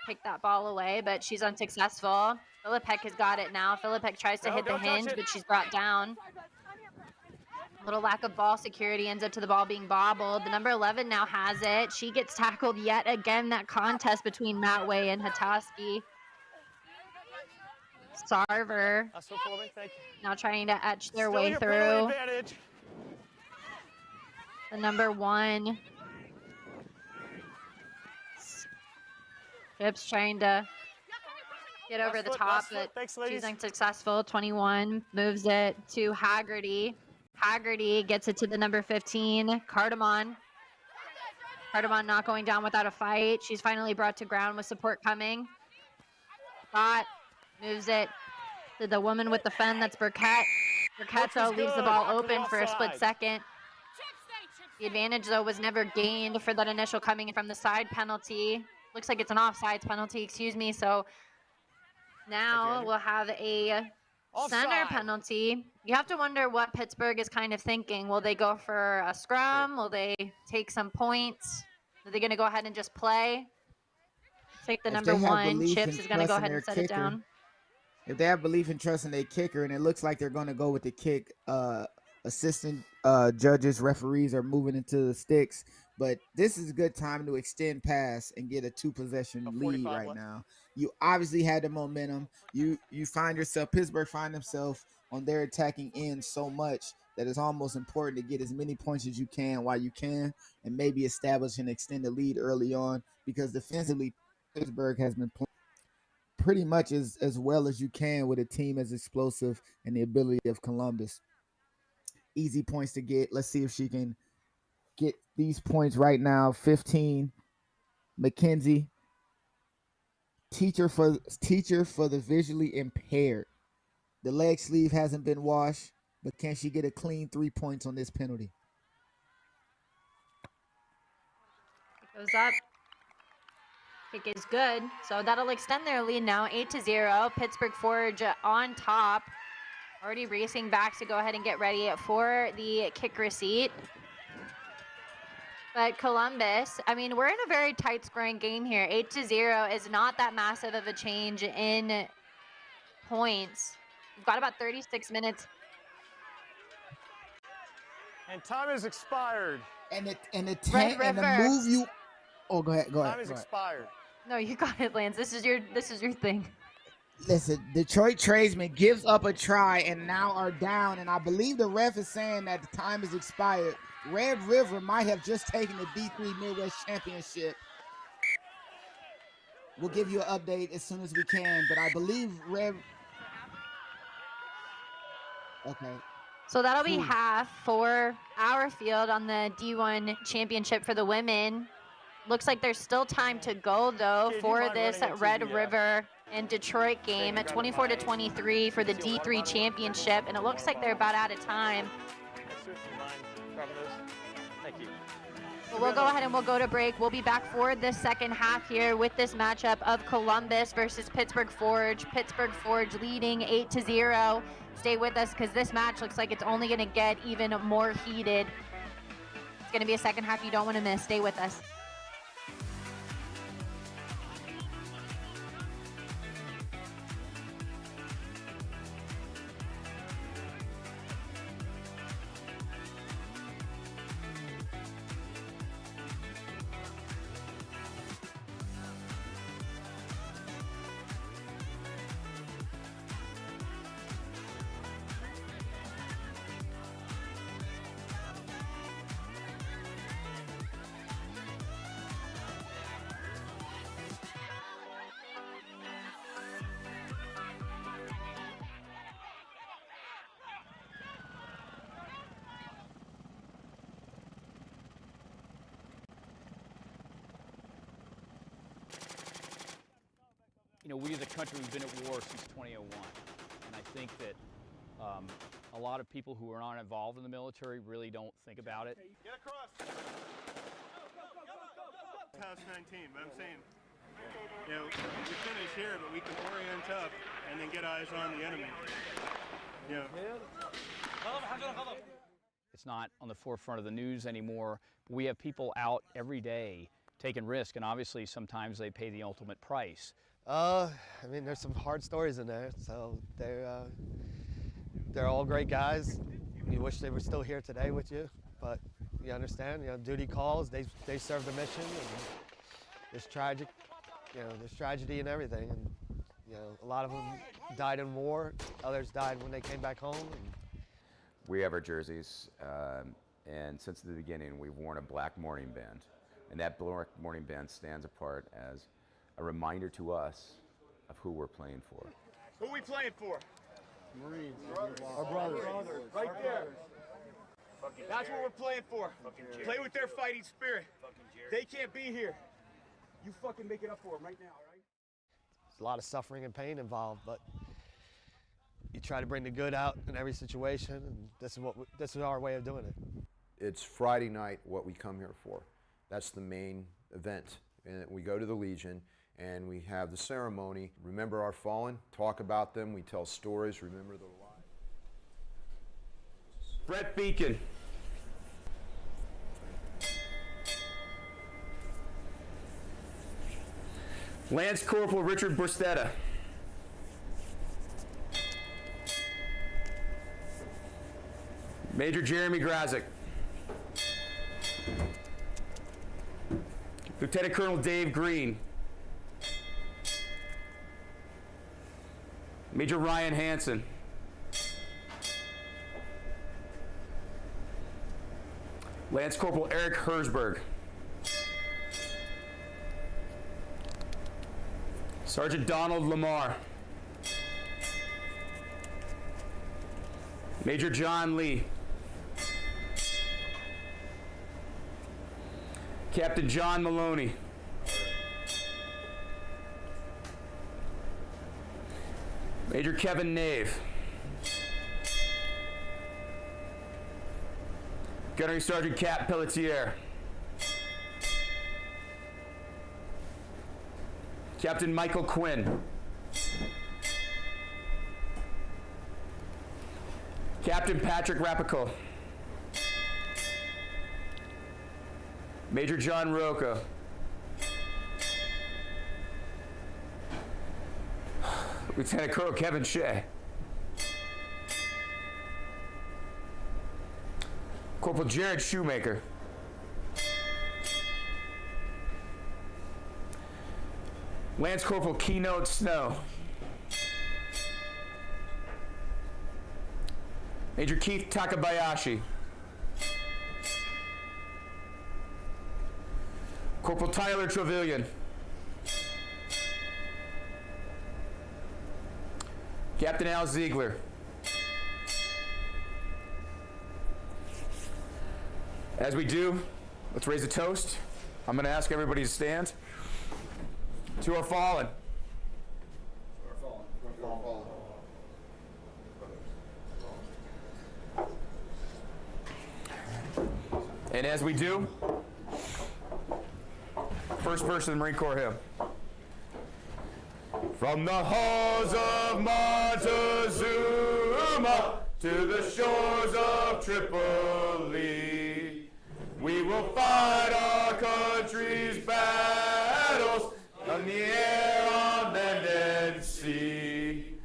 pick that ball away, but she's unsuccessful. Philippek has got it now. Philippek tries to hit the hinge, but she's brought down. Little lack of ball security ends up to the ball being bobbled. The number 11 now has it. She gets tackled yet again. That contest between Matt Way and Hataski. Sarver now trying to etch their way through. The number 1. Chips trying to get over the top, but she's unsuccessful. 21 moves it to Haggerty. Haggerty gets it to the number 15, Cardamon. Cardamon not going down without a fight. She's finally brought to ground with support coming. Bot moves it to the woman with the fen, that's Burkett. Burkett, though, leaves the ball open for a split second. The advantage, though, was never gained for that initial coming in from the side penalty. Looks like it's an offsides penalty, excuse me. So now we'll have a center penalty. You have to wonder what Pittsburgh is kind of thinking. Will they go for a scrum? Will they take some points? Are they going to go ahead and just play? Take the number 1. Chips is going to go ahead and set it down. If they have belief and trust in their kicker, and it looks like they're going to go with the kick, assistant judges, referees are moving into the sticks. But this is a good time to extend pass and get a 2-possession lead right now. You obviously had the momentum. You find yourself, Pittsburgh find themselves on their attacking end so much that it's almost important to get as many points as you can while you can, and maybe establish and extend the lead early on, because defensively Pittsburgh has been playing pretty much as well as you can with a team as explosive and the ability of Columbus. Easy points to get. Let's see if she can get these points right now. 15, McKenzie. Teacher for the visually impaired. The leg sleeve hasn't been washed, but can she get a clean 3 points on this penalty? It goes up. Kick is good. So that'll extend their lead now, 8-0. Pittsburgh Forge on top. Already racing back to go ahead and get ready for the kick receipt. But Columbus, I mean, we're in a very tight scoring game here. 8-0 is not that massive of a change in points. We've got about 36 minutes. And time has expired. And the River. move you. Oh, go ahead. Time has expired. No, you got it, Lance. This is your thing. Listen, Detroit tradesman gives up a try and now are down. And I believe the ref is saying that the time has expired. Red River might have just taken the D3 Midwest Championship. We'll give you an update as soon as we can, but I believe Okay. So that'll be half for our field on the D1 championship for the women. Looks like there's still time to go, though, for this Red River and Detroit game at 24-23 for the D3 championship, and it looks like they're about out of time. Thank you. Well, we'll go ahead and we'll go to break. We'll be back for the second half here with this matchup of Columbus versus Pittsburgh Forge. Pittsburgh Forge leading 8-0. Stay with us because this match looks like it's only going to get even more heated. It's going to be a second half you don't want to miss. Stay with us. You know, we as a country, we've been at war since 2001. And I think that a lot of people who are not involved in the military really don't think about it. Get across. Past 19, but I'm saying, you know, we finish here, but we can orient up and then get eyes on the enemy. You know. It's not on the forefront of the news anymore. We have people out every day taking risk, and obviously sometimes they pay the ultimate price. I mean, there's some hard stories in there. So they're all great guys. You wish they were still here today with you, but you understand. You know, duty calls. They serve the mission, and there's tragic. You know, there's tragedy and everything. And you know, a lot of them died in war. Others died when they came back home. And we have our jerseys, and since the beginning, we've worn a black mourning band, and that black mourning band stands apart as a reminder to us of who we're playing for. Who are we playing for? Marines. Our brothers. Right there. That's what we're playing for. Play with their fighting spirit. They can't be here. You fucking make it up for them right now, right? there's a lot of suffering and pain involved, but you try to bring the good out in every situation, and this is our way of doing it. It's Friday night, what we come here for. That's the main event. And we go to the Legion, and we have the ceremony. Remember our fallen, talk about them, we tell stories, remember their lives. Brett Beacon. Lance Corporal Richard Borstetta. Major Jeremy Grazik. Lieutenant Colonel Dave Green. Major Ryan Hansen. Lance Corporal Eric Herzberg. Sergeant Donald Lamar. Major John Lee. Captain John Maloney. Major Kevin Nave. Gunnery Sergeant Cap Pelletier. Captain Michael Quinn. Captain Patrick Rapico. Major John Roca. Lieutenant Colonel Kevin Shea. Corporal Jared Shoemaker. Lance Corporal Keynote Snow. Major Keith Takabayashi. Corporal Tyler Trevelyan. Captain Al Ziegler. As we do, let's raise a toast. I'm going to ask everybody to stand. To our fallen. And as we do, first verse of the Marine Corps hymn. From the halls of Montezuma to the shores of Tripoli, we will fight our country's battles on the air, on land and sea.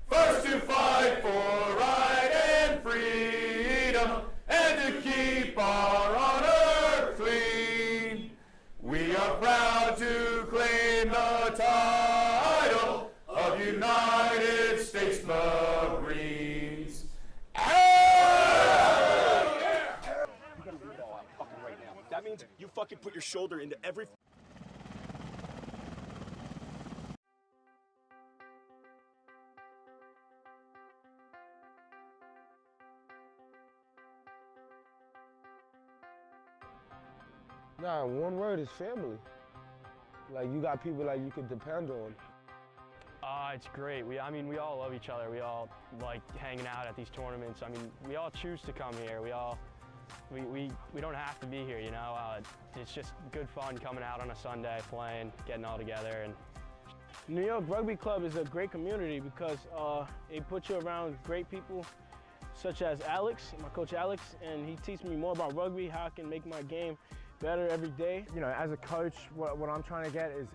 First to fight for right and freedom, and to keep our honor clean. We are proud to claim the title of United States Marines. That means you fucking put your shoulder into every... Nah, one word is family. Like, you got people like you could depend on. It's great. I mean, we all love each other. We all like hanging out at these tournaments. I mean, we all choose to come here. We don't have to be here, you know? It's just good fun coming out on a Sunday, playing, getting all together. And New York Rugby Club is a great community because it puts you around great people such as Alex, my coach Alex, and he teaches me more about rugby, how I can make my game better every day. You know, as a coach, what I'm trying to get is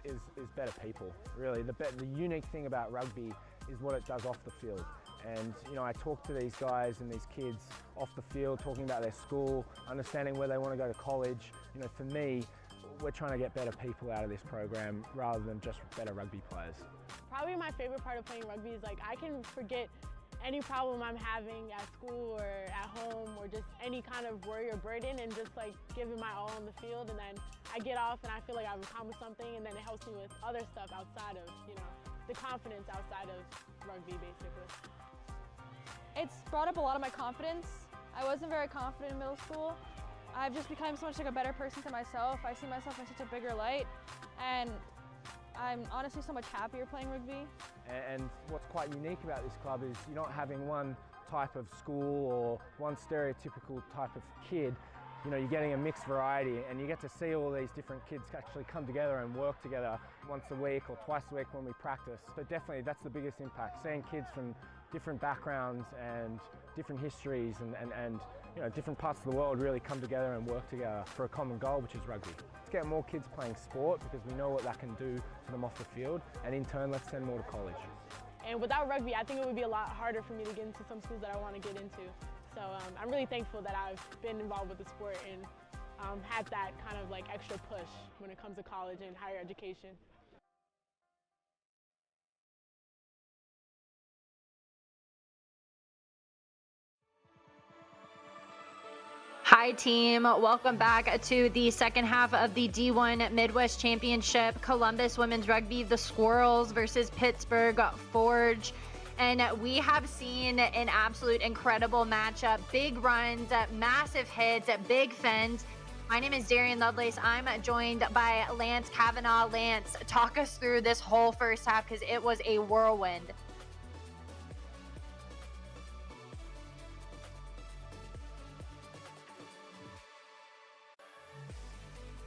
better people, really. The unique thing about rugby is what it does off the field. And, you know, I talk to these guys and these kids off the field, talking about their school, understanding where they want to go to college. You know, for me, we're trying to get better people out of this program rather than just better rugby players. Probably my favorite part of playing rugby is, like, I can forget any problem I'm having at school or at home or just any kind of worry or burden and just like give it my all on the field, and then I get off and I feel like I've accomplished something, and then it helps me with other stuff outside of, you know, the confidence outside of rugby basically. It's brought up a lot of my confidence. I wasn't very confident in middle school. I've just become so much like a better person to myself. I see myself in such a bigger light, and I'm honestly so much happier playing rugby. And what's quite unique about this club is you're not having one type of school or one stereotypical type of kid. You know, you're getting a mixed variety, and you get to see all these different kids actually come together and work together once a week or twice a week when we practice. So definitely that's the biggest impact, seeing kids from different backgrounds and different histories and you know, different parts of the world really come together and work together for a common goal, which is rugby. Let's get more kids playing sport because we know what that can do to them off the field, and in turn, let's send more to college. And without rugby, I think it would be a lot harder for me to get into some schools that I want to get into. So I'm really thankful that I've been involved with the sport and had that kind of like extra push when it comes to college and higher education. Hi team, welcome back to the second half of the D1 Midwest Championship. Columbus Women's Rugby, the Squirrels versus Pittsburgh Forge. And we have seen an absolute incredible matchup. Big runs, massive hits, big fends. My name is Darian Lovelace. I'm joined by Lance Kavanaugh. Lance, talk us through this whole first half because it was a whirlwind.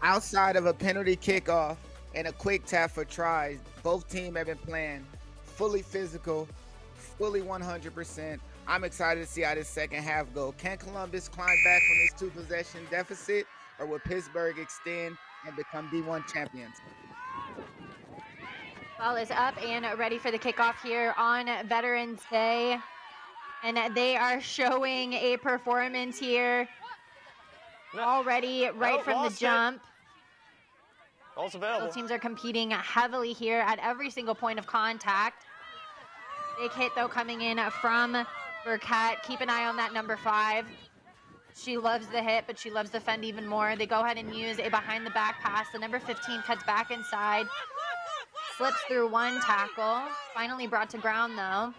Outside of a penalty kickoff and a quick tap for tries, both teams have been playing fully physical, fully 100%. I'm excited to see how this second half go. Can Columbus climb back from this 2-possession deficit, or will Pittsburgh extend and become D1 champions? Ball is up and ready for the kickoff here on Veterans Day. And they are showing a performance here already right from the jump. Ball's available. Both teams are competing heavily here at every single point of contact. Big hit, though, coming in from Burkett. Keep an eye on that number 5. She loves the hit, but she loves the fend even more. They go ahead and use a behind-the-back pass. The number 15 cuts back inside. Slips through one tackle. Finally brought to ground, though.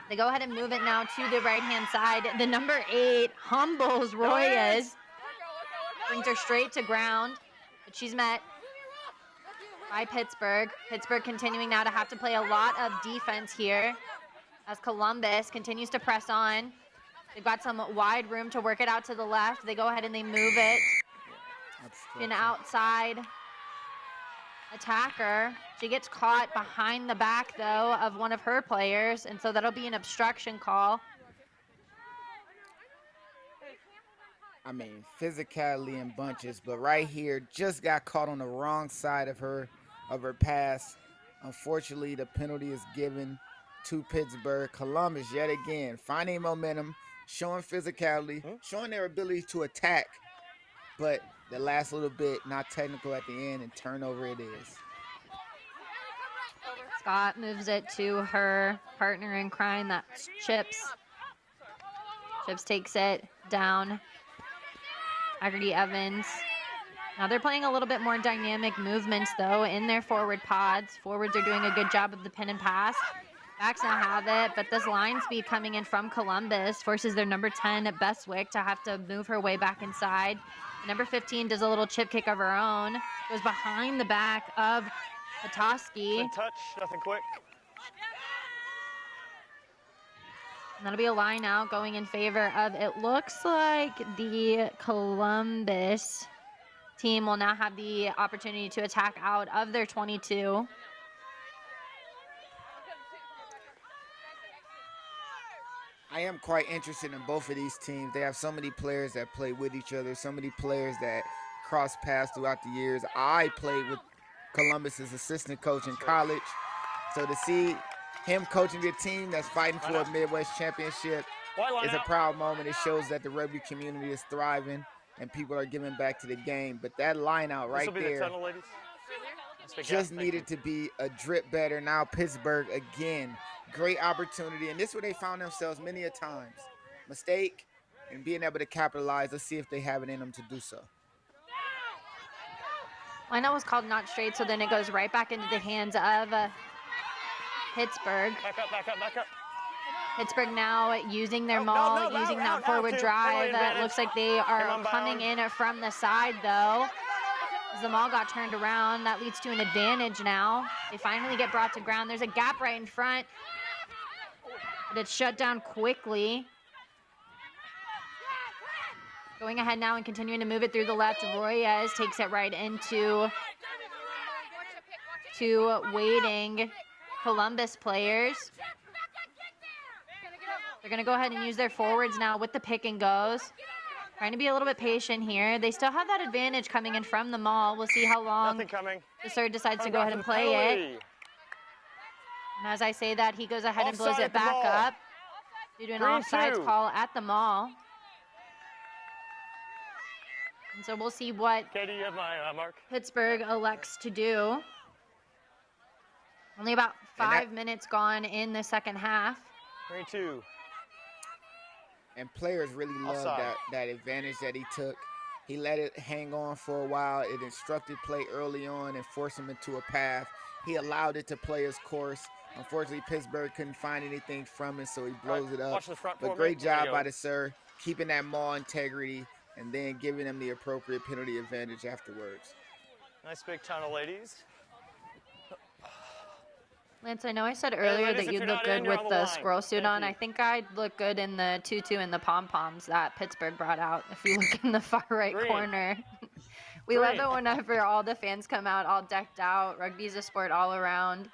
They go ahead and move it now to the right-hand side. The number 8 humbles Royas. Brings her straight to ground, but she's met by Pittsburgh. Pittsburgh continuing now to have to play a lot of defense here as Columbus continues to press on. They've got some wide room to work it out to the left. They go ahead and they move it. An outside attacker. She gets caught behind the back, though, of one of her players, and so that'll be an obstruction call. I mean, physicality in bunches, but right here just got caught on the wrong side of her pass. Unfortunately, the penalty is given to Pittsburgh. Columbus yet again finding momentum, showing physicality, showing their ability to attack, but the last little bit not technical at the end, and turnover it is. Scott moves it to her partner in crime, that's Chips. Chips takes it down. Haggerty Evans. Now they're playing a little bit more dynamic movements, though, in their forward pods. Forwards are doing a good job of the pin and pass. Backs now have it, but this line speed coming in from Columbus forces their number 10, Bestwick, to have to move her way back inside. Number 15 does a little chip kick of her own. Goes behind the back of Petoskey. Good touch, nothing quick. And that'll be a line out going in favor of, it looks like the Columbus team will now have the opportunity to attack out of their 22. I am quite interested in both of these teams. They have so many players that play with each other, so many players that cross paths throughout the years. I played with Columbus's assistant coach in college, so to see him coaching a team that's fighting for a Midwest championship is a proud moment. It shows that the rugby community is thriving and people are giving back to the game. But that line out right there just needed to be a drip better. Now Pittsburgh again, great opportunity, and this is where they found themselves many a times. Mistake and being able to capitalize. Let's see if they have it in them to do so. Line out was called not straight, so then it goes right back into the hands of Pittsburgh. Back up, back up, back up. Pittsburgh now using their maul, using that forward drive. It looks like they are coming in from the side, though. As the maul got turned around, that leads to an advantage now. They finally get brought to ground. There's a gap right in front, but it's shut down quickly. Going ahead now and continuing to move it through the left. Royes takes it right into waiting Columbus players. They're going to go ahead and use their forwards now with the pick and goes. Trying to be a little bit patient here. They still have that advantage coming in from the maul. We'll see how long the Surd decides to go ahead and play it. And as I say that, he goes ahead and blows it back up due to an offsides call at the maul. And so we'll see what Katie, you have my mark. Pittsburgh elects to do. Only about 5 minutes gone in the second half. 3-2. And players really love that advantage that he took. He let it hang on for a while. It instructed play early on and forced him into a path. He allowed it to play his course. Unfortunately, Pittsburgh couldn't find anything from it, so he blows it up. But great job by the Sir, keeping that maul integrity and then giving them the appropriate penalty advantage afterwards. Nice big tunnel, ladies. Lance, I know I said earlier that you'd look good with the squirrel suit on. I think I'd look good in the tutu and the pom-poms that Pittsburgh brought out, if you look in the far right corner. We love it whenever all the fans come out all decked out. Rugby's a sport all around.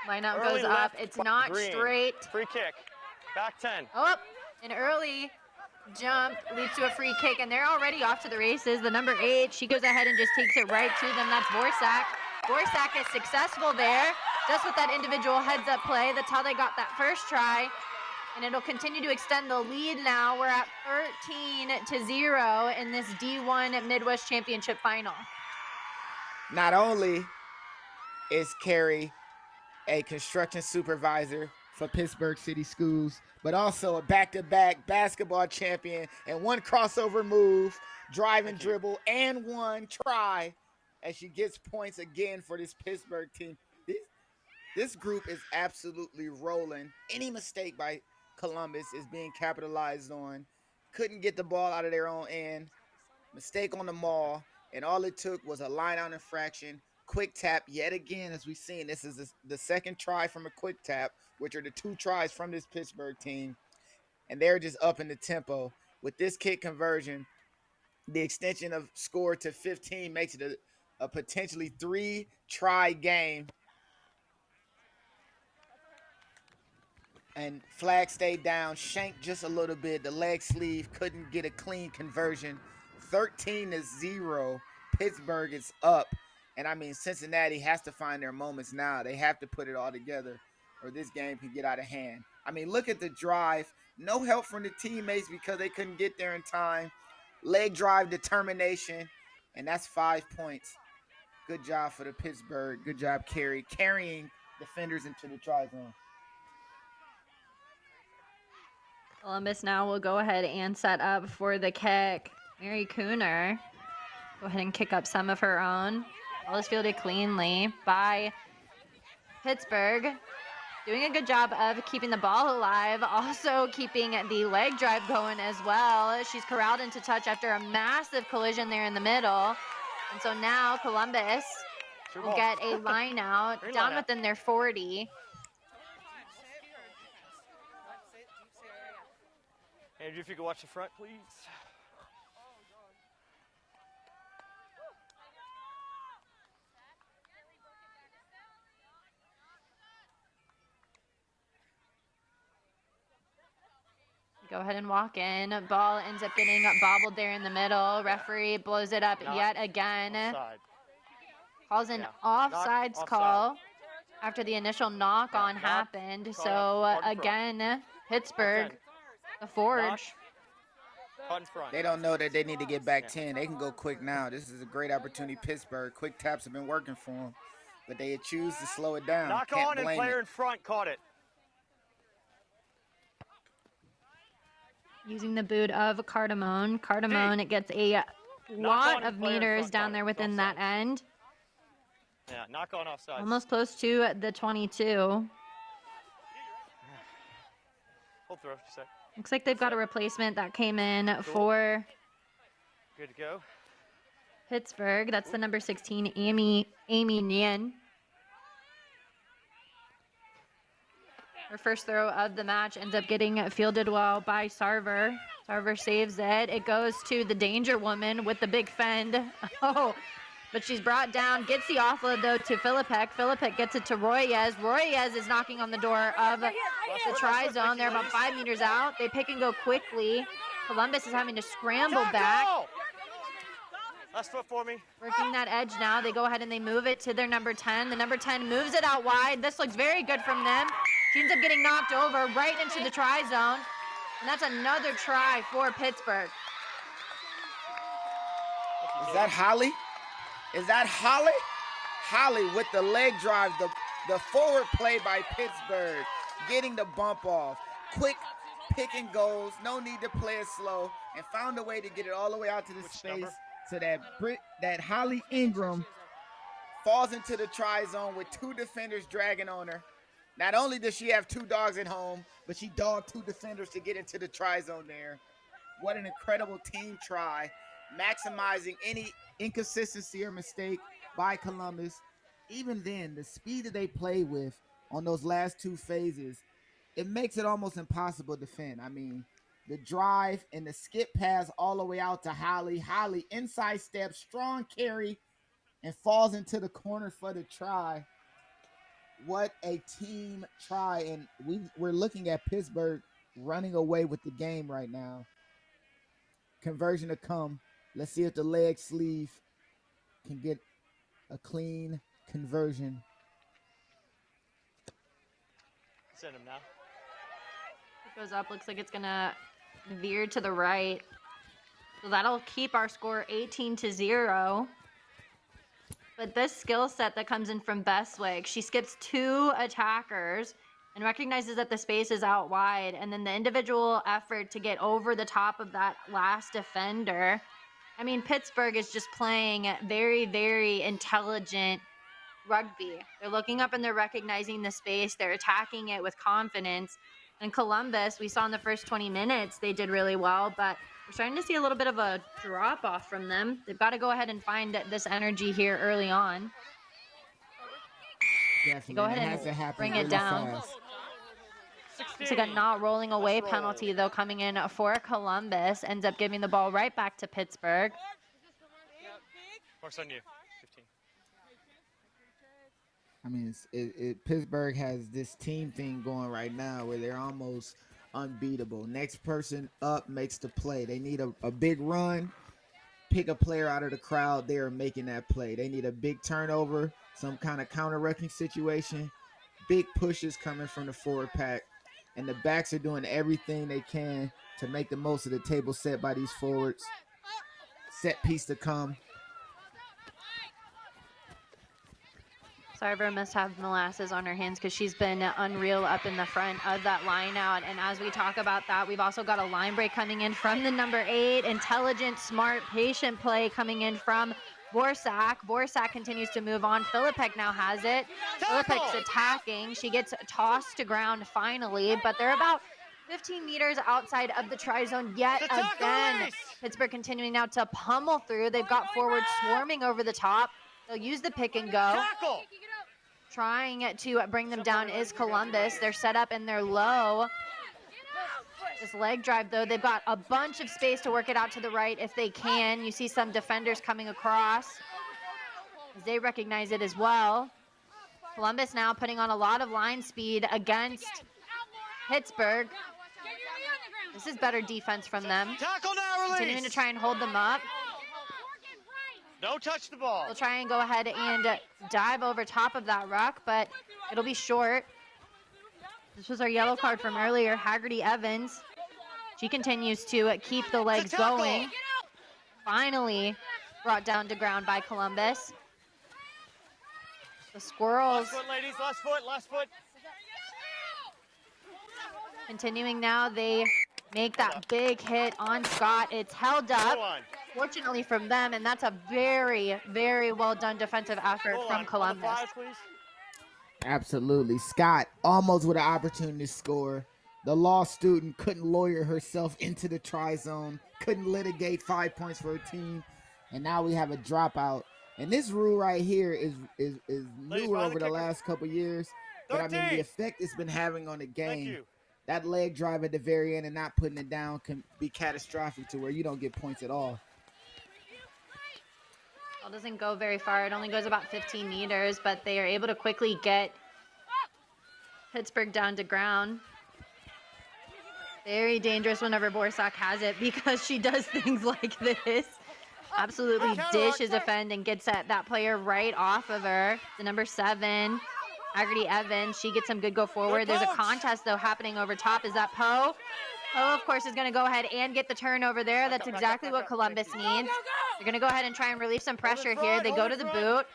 Line out goes up. It's not straight. Free kick. Back 10. Oh, An early jump leads to a free kick, and they're already off to the races. The number 8, she goes ahead and just takes it right to them. That's Vorsak. Vorsak is successful there, just with that individual heads-up play. That's how they got that first try, and it'll continue to extend the lead now. We're at 13-0 in this D1 Midwest Championship final. Not only is Carrie a construction supervisor for Pittsburgh City Schools, but also a back-to-back basketball champion and one crossover move, drive and dribble, and one try as she gets points again for this Pittsburgh team. This group is absolutely rolling. Any mistake by Columbus is being capitalized on. Couldn't get the ball out of their own end. Mistake on the maul, and all it took was a line-out infraction. Quick tap yet again, as we've seen. This is the second try from a quick tap, which are the 2 tries from this Pittsburgh team. And they're just up in the tempo. With this kick conversion, the extension of score to 15 makes it a potentially 3-try game. And flag stayed down, shanked just a little bit. The leg sleeve couldn't get a clean conversion. 13-0. Pittsburgh is up. And I mean, Cincinnati has to find their moments now. They have to put it all together or this game can get out of hand. I mean, look at the drive. No help from the teammates because they couldn't get there in time. Leg drive determination, and that's 5 points. Good job for the Pittsburgh. Good job, Carrie, carrying defenders into the try zone. Columbus now will go ahead and set up for the kick. Mary Cooner go ahead and kick up some of her own. Ball is fielded cleanly by Pittsburgh. Doing a good job of keeping the ball alive, also keeping the leg drive going as well. She's corralled into touch after a massive collision there in the middle. And so now Columbus will get a line out down within their 40. Andrew, if you could watch the front, please. Go ahead and walk in. Ball ends up getting bobbled there in the middle. Referee blows it up yet again. Offside. Calls an offsides call after the initial knock-on happened. So again, Pittsburgh, the Forge. They don't know that they need to get back 10. They can go quick now. This is a great opportunity. Pittsburgh, quick taps have been working for them, but they choose to slow it down. Knock Can't on and blame player it. in front caught it. Using the boot of Cardamone. Cardamone, it gets a lot of meters down there within that end. Yeah, knock on offside. Almost close to the 22. Hold throw, just a sec. Looks like they've got a replacement that came in for Good to go. Pittsburgh. That's the number 16, Amy Nien. Her first throw of the match ends up getting fielded well by Sarver. Sarver saves it. It goes to the danger woman with the big fend. Oh, but she's brought down. Gets the offload, though, to Philippek. Philippek gets it to Royez. Royez is knocking on the door of the try zone. They're about 5 meters out. They pick and go quickly. Columbus is having to scramble back. Last foot for me. Working that edge now. They go ahead and they move it to their number 10. The number 10 moves it out wide. This looks very good from them. She ends up getting knocked over right into the try zone. And that's another try for Pittsburgh. Is that Holly? Is that Holly? Holly with the leg drive, the forward play by Pittsburgh, getting the bump off. Quick pick and goes, no need to play it slow, and found a way to get it all the way out to the space so that Holly Ingram falls into the try zone with 2 defenders dragging on her. Not only does she have 2 dogs at home, but she dogged 2 defenders to get into the try zone there. What an incredible team try, maximizing any inconsistency or mistake by Columbus. Even then, the speed that they play with on those last 2 phases, it makes it almost impossible to defend. I mean, the drive and the skip pass all the way out to Holly. Holly inside step, strong carry, and falls into the corner for the try. What a team try. And we're looking at Pittsburgh running away with the game right now. Conversion to come. Let's see if the leg sleeve can get a clean conversion. Send him now. It goes up. Looks like it's going to veer to the right. So that'll keep our score 18-0. But this skill set that comes in from Bestwick, she skips 2 attackers and recognizes that the space is out wide. And then the individual effort to get over the top of that last defender. I mean, Pittsburgh is just playing very, very intelligent rugby. They're looking up and they're recognizing the space. They're attacking it with confidence. And Columbus, we saw in the first 20 minutes, they did really well, but we're starting to see a little bit of a drop off from them. They've got to go ahead and find this energy here early on. Definitely. Go ahead and bring it down. Fast. It's like a not rolling away penalty, though, coming in for Columbus. Ends up giving the ball right back to Pittsburgh. Mark's on you. 15. I mean, Pittsburgh has this team thing going right now where they're almost unbeatable. Next person up makes the play. They need a big run, pick a player out of the crowd. They are making that play. They need a big turnover, some kind of counter-wrecking situation, big pushes coming from the forward pack. And the backs are doing everything they can to make the most of the table set by these forwards. Set piece to come. Sarver must have molasses on her hands because she's been unreal up in the front of that line out. And as we talk about that, we've also got a line break coming in from the number 8. Intelligent, smart, patient play coming in from Borsak. Borsak continues to move on. Filipek now has it. Filipek's attacking. She gets tossed to ground finally, but they're about 15 meters outside of the try zone yet again. Pittsburgh continuing now to pummel through. They've got forwards swarming over the top. They'll use the pick and go. Trying to bring them down is Columbus. They're set up and they're low. This leg drive, though, they've got a bunch of space to work it out to the right if they can. You see some defenders coming across as they recognize it as well. Columbus now putting on a lot of line speed against Pittsburgh. This is better defense from them. Tackle now, release. Continuing to try and hold them up. Don't touch the ball. We'll try and go ahead and dive over top of that ruck, but it'll be short. This was our yellow card from earlier, Haggerty Evans. She continues to keep the legs going. Finally brought down to ground by Columbus. The Squirrels. Last foot, ladies. Last foot. Last foot. Continuing now, they make that big hit on Scott. It's held up, fortunately from them, and that's a very, very well done defensive effort from Columbus. On the 5, please. Absolutely. Scott almost with an opportunity to score. The law student couldn't lawyer herself into the try zone, couldn't litigate 5 points for her team, and now we have a dropout. And this rule right here is newer over the last couple years, but I mean the effect it's been having on the game. That leg drive at the very end and not putting it down can be catastrophic to where you don't get points at all. Ball doesn't go very far. It only goes about 15 meters, but they are able to quickly get Pittsburgh down to ground. Very dangerous whenever Borsak has it because she does things like this. Absolutely dishes a fend and gets that player right off of her. The number 7, Haggerty Evans, she gets some good go forward. There's a contest, though, happening over top. Is that Poe? Poe, of course, is going to go ahead and get the turnover there. That's exactly what Columbus needs. They're going to go ahead and try and relieve some pressure here. They go to the boot.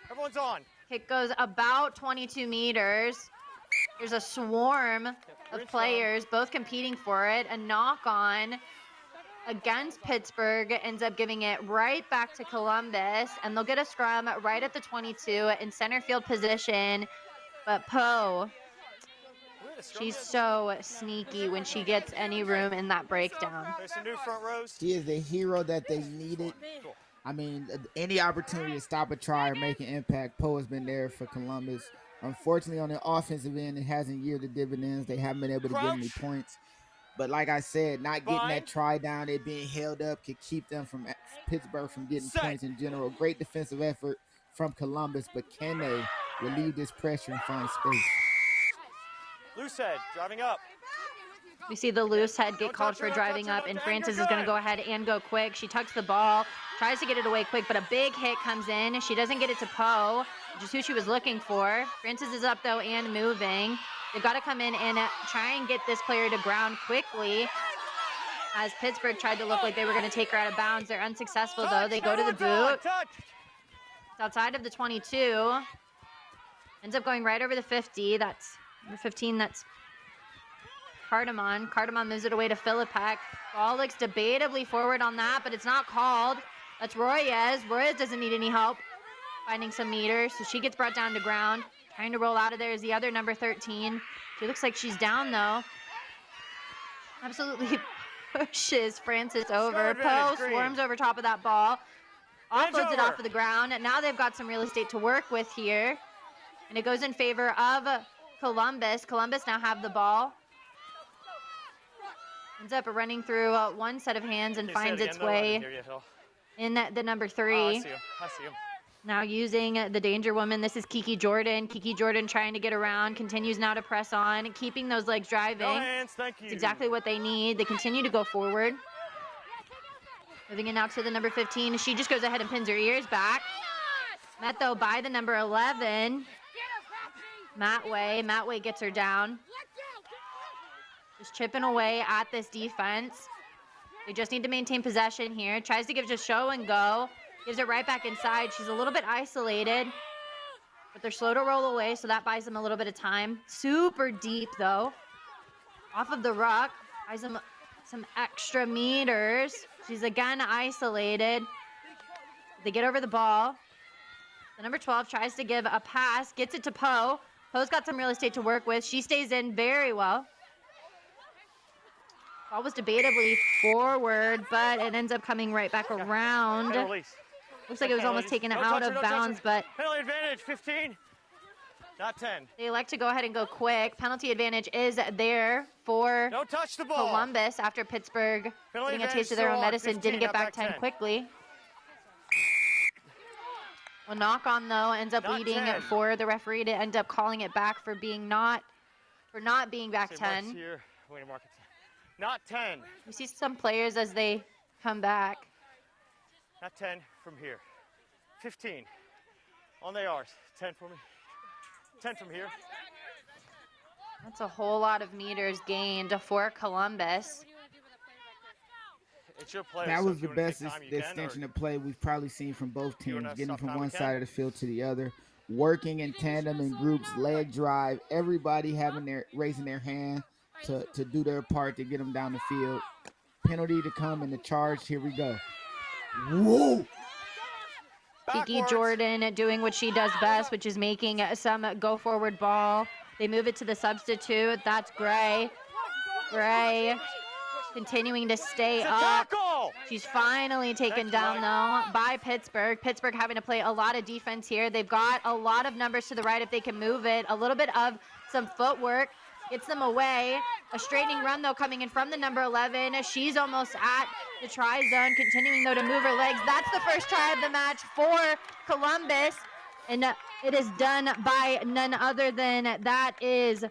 Everyone's on. Kick goes about 22 meters. There's a swarm of players, both competing for it. A knock-on against Pittsburgh ends up giving it right back to Columbus, and they'll get a scrum right at the 22 in center field position. But Poe, she's so sneaky when she gets any room in that breakdown. There's some new front rows. She is the hero that they needed. I mean, any opportunity to stop a try or make an impact, Poe has been there for Columbus. Unfortunately, on the offensive end, it hasn't yielded dividends. They haven't been able to get any points. But like I said, not getting that try down, it being held up, could keep them from Pittsburgh from getting points in general. Great defensive effort from Columbus, but can they relieve this pressure and find space? Loose head, driving up. We see the loose head get called for driving up, and Francis is going to go ahead and go quick. She tucks the ball, tries to get it away quick, but a big hit comes in. She doesn't get it to Poe, which is who she was looking for. Francis is up, though, and moving. They've got to come in and try and get this player to ground quickly, as Pittsburgh tried to look like they were going to take her out of bounds. They're unsuccessful, though. They go to the boot. It's outside of the 22. Ends up going right over the 50. That's number 15. That's Cardamon. Cardamon moves it away to Philippek. Ball looks debatably forward on that, but it's not called. That's Royes. Royes doesn't need any help finding some meters, so she gets brought down to ground. Trying to roll out of there is the other number 13. She looks like she's down, though. Absolutely pushes Francis over. Poe swarms over top of that ball. Offloads it off of the ground. And now they've got some real estate to work with here. And it goes in favor of Columbus. Columbus now have the ball. Ends up running through one set of hands and finds its way in the number 3. I see him. Now using the danger woman. This is Kiki Jordan. Kiki Jordan trying to get around. Continues now to press on. Keeping those legs driving. No hands, thank you. It's exactly what they need. They continue to go forward. Moving it now to the number 15. She just goes ahead and pins her ears back. Met, though, by the number 11. Matt Way gets her down. Just chipping away at this defense. They just need to maintain possession here. Tries to give just show and go. Gives it right back inside. She's a little bit isolated, but they're slow to roll away, so that buys them a little bit of time. Super deep, though. Off of the ruck. Buys them some extra meters. She's again isolated. They get over the ball. The number 12 tries to give a pass. Gets it to Poe. Poe's got some real estate to work with. She stays in very well. Ball was debatably forward, but it ends up coming right back around. Looks like it was almost taken out of bounds, but penalty advantage, 15, not 10. They elect to go ahead and go quick. Penalty advantage is there for Don't touch the ball. Columbus after Pittsburgh getting a taste of their own medicine. Didn't get back 10 quickly. A knock on, though, ends up leading for the referee to end up calling it back for not being back 10. Not 10. We see some players as they come back. Not 10 from here. 15 on the R's. 10 for me. 10 from here. That's a whole lot of meters gained for Columbus. It's your play. That was the best extension of play we've probably seen from both teams, getting from one side of the field to the other, working in tandem in groups, leg drive, everybody raising their hand to do their part to get them down the field. Penalty to come and the charge. Here we go. Whoa! Kiki Jordan doing what she does best, which is making some go-forward ball. They move it to the substitute. That's Gray. Gray continuing to stay up. She's finally taken down, though, by Pittsburgh. Pittsburgh having to play a lot of defense here. They've got a lot of numbers to the right if they can move it. A little bit of some footwork gets them away. A straightening run, though, coming in from the number 11. She's almost at the try zone, continuing, though, to move her legs. That's the first try of the match for Columbus, and it is done by none other than that is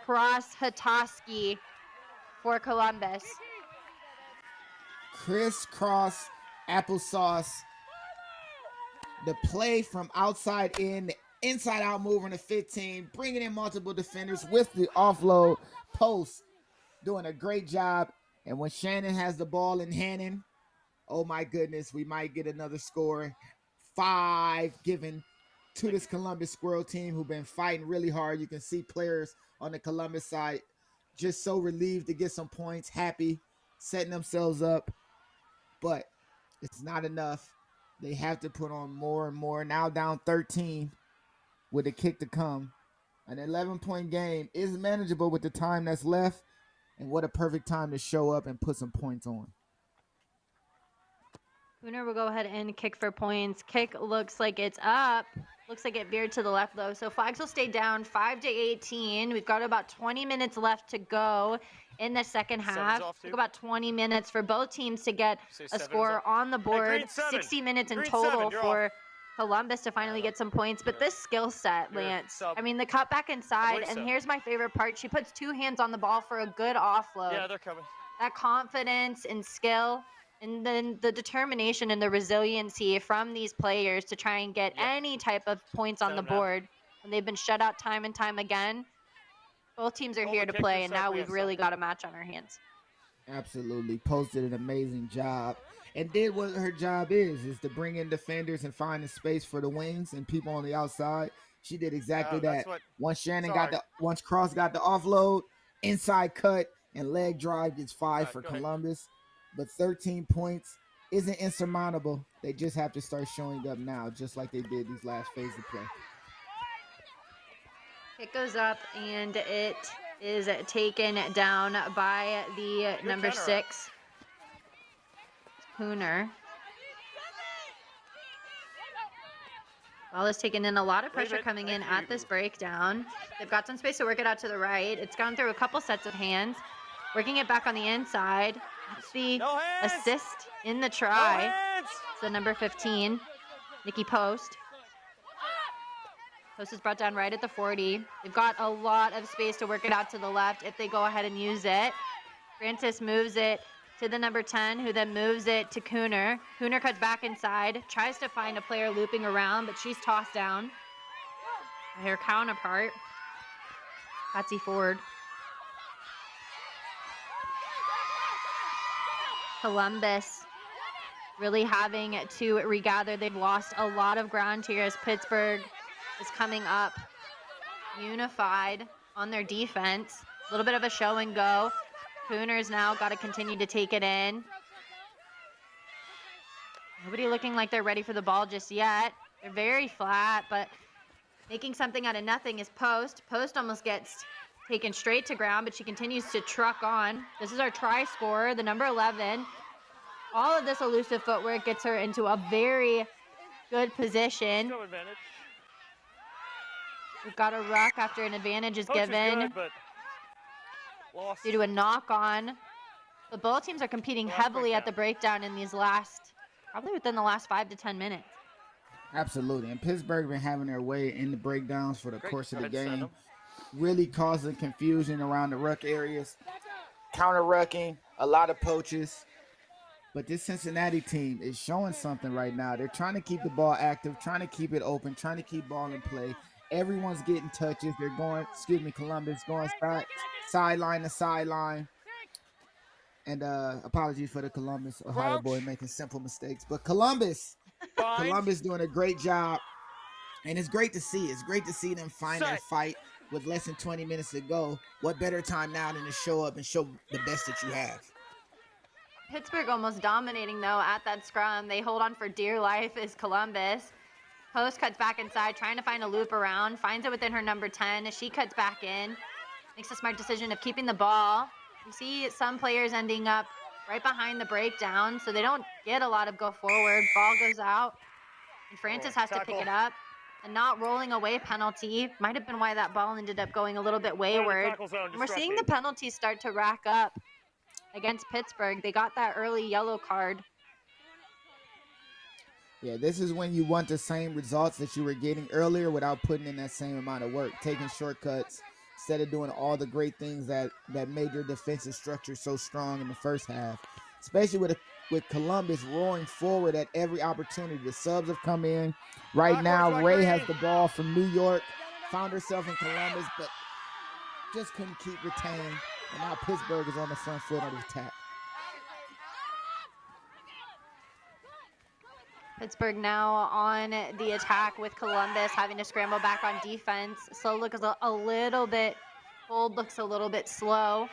Cross Hatoski for Columbus. Crisscross applesauce. The play from outside in, the inside out move on the 15, bringing in multiple defenders with the offload post, doing a great job. And when Shannon has the ball in Hannon, oh my goodness, we might get another score. 5 given to this Columbus Squirrel team who've been fighting really hard. You can see players on the Columbus side just so relieved to get some points, happy, setting themselves up. But it's not enough. They have to put on more and more. Now down 13 with a kick to come. An 11-point game is manageable with the time that's left. And what a perfect time to show up and put some points on. Booner will go ahead and kick for points. Kick looks like it's up. Looks like it veered to the left, though. So Flags will stay down 5-18. We've got about 20 minutes left to go in the second half. Took about 20 minutes for both teams to get a score on the board. 60 minutes in total for Columbus to finally get some points, but this skill set, Lance, I mean, the cut back inside, and here's my favorite part. She puts 2 hands on the ball for a good offload. Yeah, they're coming. That confidence and skill, and then the determination and the resiliency from these players to try and get any type of points on the board when they've been shut out time and time again. Both teams are here to play, and now we've really got a match on our hands. Absolutely. Posted an amazing job and did what her job is to bring in defenders and find the space for the wings and people on the outside. She did exactly that. Once once Cross got the offload, inside cut, and leg drive gets 5 for Columbus. But 13 points isn't insurmountable. They just have to start showing up now, just like they did these last phases of play. It goes up, and it is taken down by the number 6, Pooner. Ball is taken in. A lot of pressure coming in at this breakdown. They've got some space to work it out to the right. It's gone through a couple sets of hands. Working it back on the inside. That's the assist in the try. It's the number 15, Nikki Post. Post is brought down right at the 40. They've got a lot of space to work it out to the left if they go ahead and use it. Francis moves it to the number 10, who then moves it to Cooner. Cooner cuts back inside, tries to find a player looping around, but she's tossed down by her counterpart, Patsy Ford. Columbus really having to regather. They've lost a lot of ground here as Pittsburgh is coming up unified on their defense. A little bit of a show and go. Cooner's now got to continue to take it in. Nobody looking like they're ready for the ball just yet. They're very flat, but making something out of nothing is Post. Post almost gets taken straight to ground, but she continues to truck on. This is our try scorer, the number 11. All of this elusive footwork gets her into a very good position. No advantage. We've got a ruck after an advantage is given due to a knock on. But both teams are competing heavily at the breakdown in these probably within the last 5 to 10 minutes. Absolutely. And Pittsburgh been having their way in the breakdowns for the course of the game. Really causing confusion around the ruck areas. Counter rucking, a lot of poaches. But this Cincinnati team is showing something right now. They're trying to keep the ball active, trying to keep it open, trying to keep ball in play. Everyone's getting touches. They're going, Columbus going sideline to sideline. And apologies for the Columbus Ohio boy making simple mistakes. But Columbus doing a great job. And it's great to see. It's great to see them find their fight with less than 20 minutes to go. What better time now than to show up and show the best that you have? Pittsburgh almost dominating, though, at that scrum. They hold on for dear life is Columbus. Post cuts back inside, trying to find a loop around. Finds it within her number 10. She cuts back in. Makes a smart decision of keeping the ball. You see some players ending up right behind the breakdown, so they don't get a lot of go forward. Ball goes out, and Francis has to pick it up. A not rolling away penalty might have been why that ball ended up going a little bit wayward. And we're seeing the penalties start to rack up against Pittsburgh. They got that early yellow card. Yeah, this is when you want the same results that you were getting earlier without putting in that same amount of work, taking shortcuts instead of doing all the great things that made your defensive structure so strong in the first half, especially with Columbus roaring forward at every opportunity. The subs have come in. Right now, Ray has the ball from New York, found herself in Columbus, but just couldn't keep retaining. And now Pittsburgh is on the front foot of the attack. Pittsburgh now on the attack with Columbus having to scramble back on defense. So looks a little bit, Fold looks a little bit slow.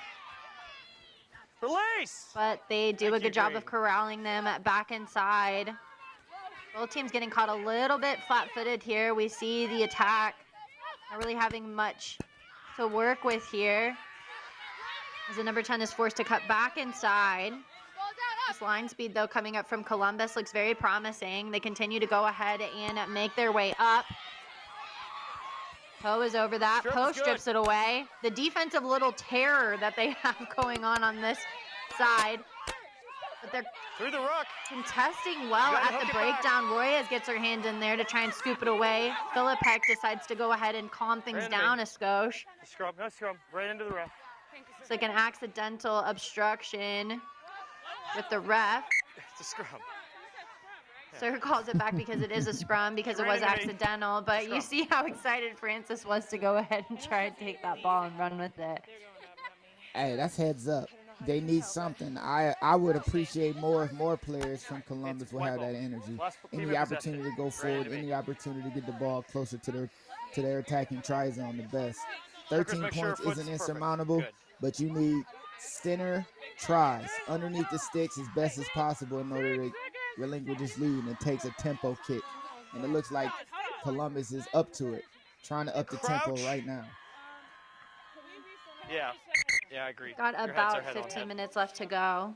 Release! But they do a good job of corralling them back inside. Both teams getting caught a little bit flat-footed here. We see the attack not really having much to work with here, as the number 10 is forced to cut back inside. This line speed, though, coming up from Columbus looks very promising. They continue to go ahead and make their way up. Poe is over that. Poe strips it away. The defensive little terror that they have going on this side. But they're through the ruck. Contesting well at the breakdown. Royas gets her hand in there to try and scoop it away. Philippek decides to go ahead and calm things down a skosh. Scrum, no scrum, right into the ref. It's like an accidental obstruction with the ref. It's a scrum. Sir calls it back because it is a scrum because it was accidental, but you see how excited Francis was to go ahead and try and take that ball and run with it. Hey, that's heads up. They need something. I would appreciate more if more players from Columbus will have that energy. Any opportunity to go forward, any opportunity to get the ball closer to their attacking try zone, the best. 13 points isn't insurmountable, but you need center tries underneath the sticks as best as possible in order to relinquish this lead, and it takes a tempo kick. And it looks like Columbus is up to it, trying to up the tempo right now. Yeah, I agree. Got about 15 minutes left to go.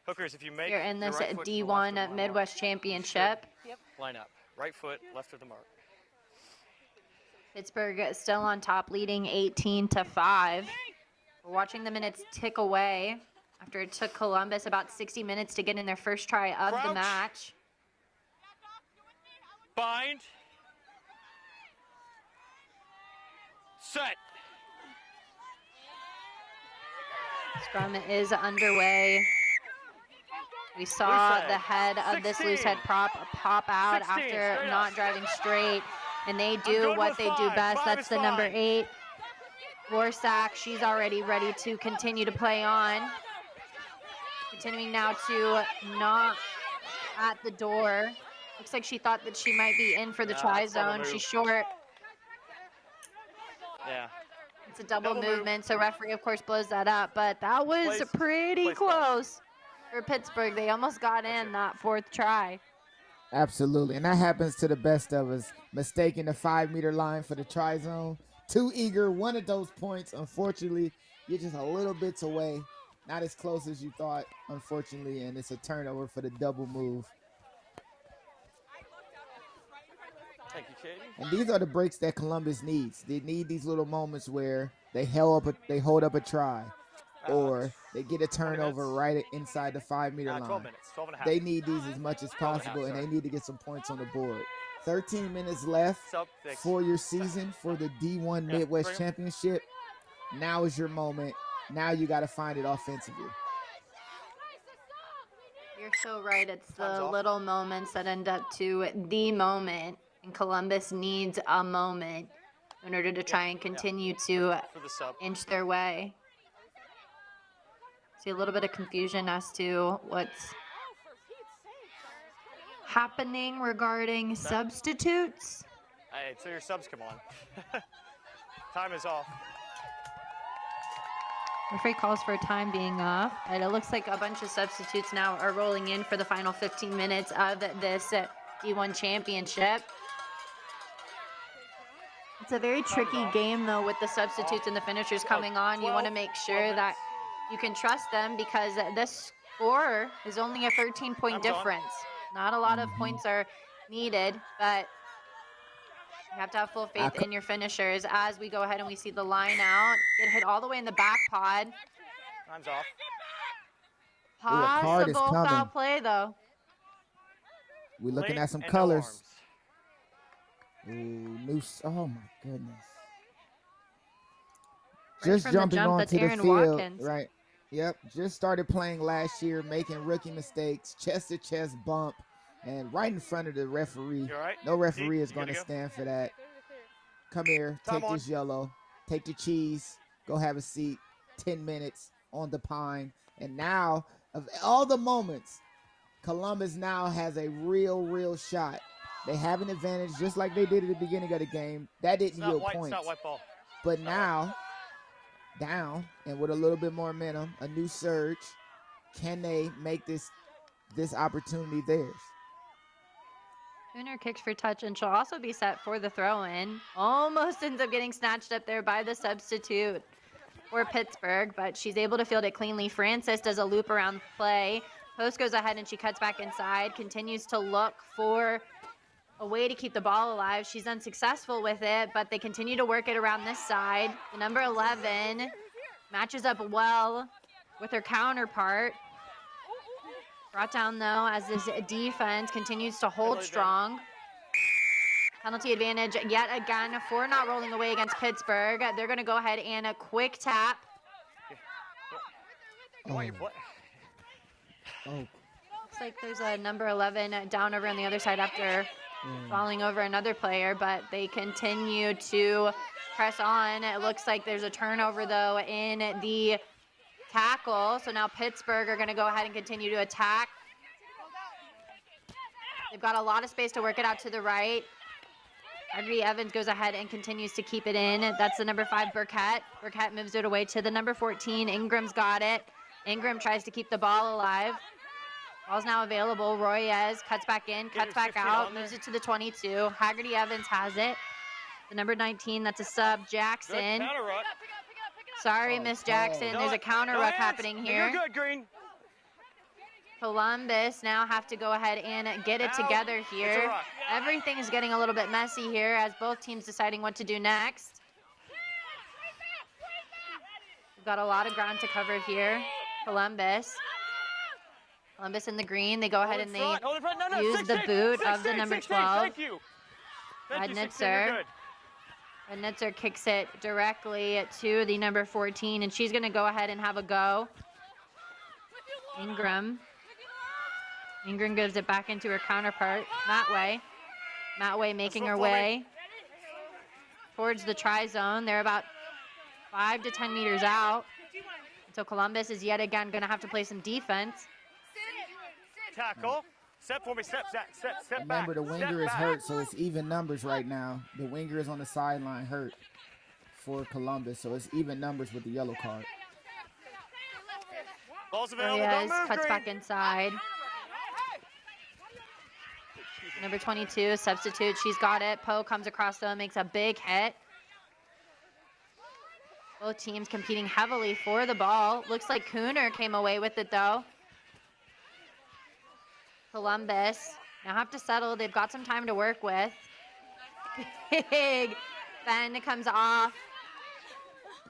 Hookers, if you make You're in this your right foot D1 Midwest Championship. line up. Right foot, left of the mark. Pittsburgh still on top, leading 18-5. We're watching the minutes tick away after it took Columbus about 60 minutes to get in their first try of the match. Bind. Set. Scrum is underway. We saw the head of this loose head prop pop out after not driving straight, and they do what they do best. That's the number 8, Warsack. She's already ready to continue to play on. Continuing now to knock at the door. Looks like she thought that she might be in for the try zone. She's short. Yeah. It's a double movement, so referee, of course, blows that up. But that was pretty close for Pittsburgh. They almost got in that 4th try. Absolutely, and that happens to the best of us. Mistaking the 5-meter line for the try zone. Too eager, one of those points. Unfortunately, you're just a little bits away. Not as close as you thought, unfortunately, and it's a turnover for the double move. Thank you, Katie. And these are the breaks that Columbus needs. They need these little moments where they hold up a try, or they get a turnover right inside the 5-meter line. 12 minutes, 12 and a half. They need these as much as possible, and they need to get some points on the board. 13 minutes left for your season for the D1 Midwest Championship. Now is your moment. Now you got to find it offensively. You're so right. It's the little moments that end up to the moment. And Columbus needs a moment in order to try and continue to inch their way. See a little bit of confusion as to what's happening regarding substitutes. Hey, so your subs come on. Time is off. Referee calls for time being off, and it looks like a bunch of substitutes now are rolling in for the final 15 minutes of this D1 championship. It's a very tricky game, though, with the substitutes and the finishers coming on. You want to make sure that you can trust them because this score is only a 13-point difference. Not a lot of points are needed, but you have to have full faith in your finishers as we go ahead and we see the line out. Get hit all the way in the back pod. Time's off. Possible foul play, though. We're looking at some colors. Ooh, oh, my goodness. Just jumping onto the field. Right. Yep. Just started playing last year, making rookie mistakes, chest-to-chest bump. And right in front of the referee. No referee is going to stand for that. Come here. Take this yellow. Take the cheese. Go have a seat. 10 minutes on the pine. And now, of all the moments, Columbus now has a real shot. They have an advantage just like they did at the beginning of the game. That didn't yield points. It's not white ball. But now, down and with a little bit more momentum, a new surge. Can they make this opportunity theirs? Hooner kicks for touch, and she'll also be set for the throw-in. Almost ends up getting snatched up there by the substitute for Pittsburgh, but she's able to field it cleanly. Francis does a loop around play. Post goes ahead and she cuts back inside, continues to look for a way to keep the ball alive. She's unsuccessful with it, but they continue to work it around this side. The number 11 matches up well with her counterpart. Brought down, though, as this defense continues to hold strong. Penalty advantage yet again for not rolling away against Pittsburgh. They're going to go ahead and a quick tap. Oh. Looks like there's a number 11 down over on the other side after falling over another player, but they continue to press on. It looks like there's a turnover, though, in the tackle. So now Pittsburgh are going to go ahead and continue to attack. They've got a lot of space to work it out to the right. Rugby Evans goes ahead and continues to keep it in. That's the number 5, Burkett. Burkett moves it away to the number 14. Ingram's got it. Ingram tries to keep the ball alive. Ball's now available. Royez cuts back in, cuts back out, moves it to the 22. Haggerty Evans has it. The number 19, that's a sub, Jackson. Sorry, Miss Jackson. There's a counter ruck happening here. You're good, Green. Columbus now have to go ahead and get it together here. Everything is getting a little bit messy here as both teams deciding what to do next. We've got a lot of ground to cover here. Columbus in the green. They go ahead and they use the boot of the number 12. Rednitzer kicks it directly to the number 14, and she's going to go ahead and have a go. Ingram gives it back into her counterpart, Matway. Matway making her way towards the try zone. They're about 5 to 10 meters out. So Columbus is yet again going to have to play some defense. Tackle. Step for me. Step back. Remember, the winger is hurt, so it's even numbers right now. The winger is on the sideline hurt for Columbus, so it's even numbers with the yellow card. Ball's available. Reyes cuts back inside. Number 22, substitute. She's got it. Poe comes across, though, makes a big hit. Both teams competing heavily for the ball. Looks like Cooner came away with it, though. Columbus now have to settle. They've got some time to work with. Big Ben comes off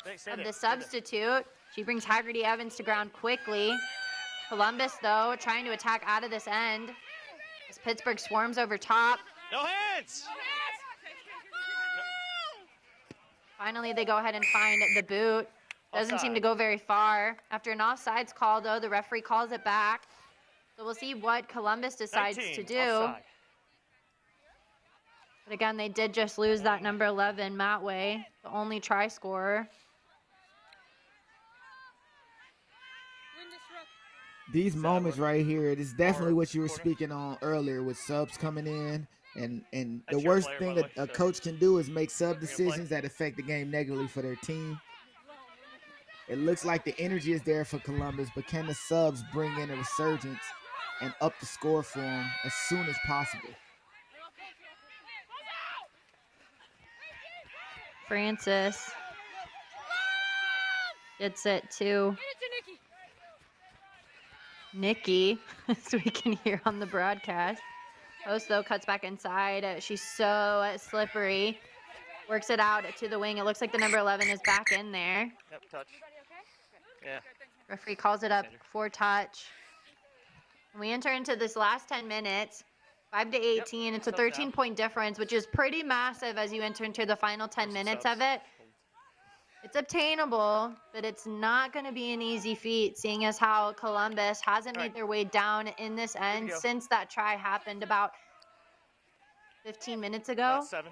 of the substitute. She brings Haggerty Evans to ground quickly. Columbus, though, trying to attack out of this end. As Pittsburgh swarms over top. No hands! Finally, they go ahead and find the boot. Doesn't seem to go very far. After an offsides call, though, the referee calls it back. So we'll see what Columbus decides to do. Offside. But again, they did just lose that number 11, Matway, the only try scorer. These moments right here, it is definitely what you were speaking on earlier with subs coming in. And the worst thing a coach can do is make sub decisions that affect the game negatively for their team. It looks like the energy is there for Columbus, but can the subs bring in a resurgence and up the score for them as soon as possible? Francis gets it to Nikki, as we can hear on the broadcast. Post, though, cuts back inside. She's so slippery. Works it out to the wing. It looks like the number 11 is back in there. Yep, touch. Yeah. Referee calls it up for touch. And we enter into this last 10 minutes, 5 to 18. It's a 13-point difference, which is pretty massive as you enter into the final 10 minutes of it. It's obtainable, but it's not going to be an easy feat, seeing as how Columbus hasn't made their way down in this end since that try happened about 15 minutes ago. So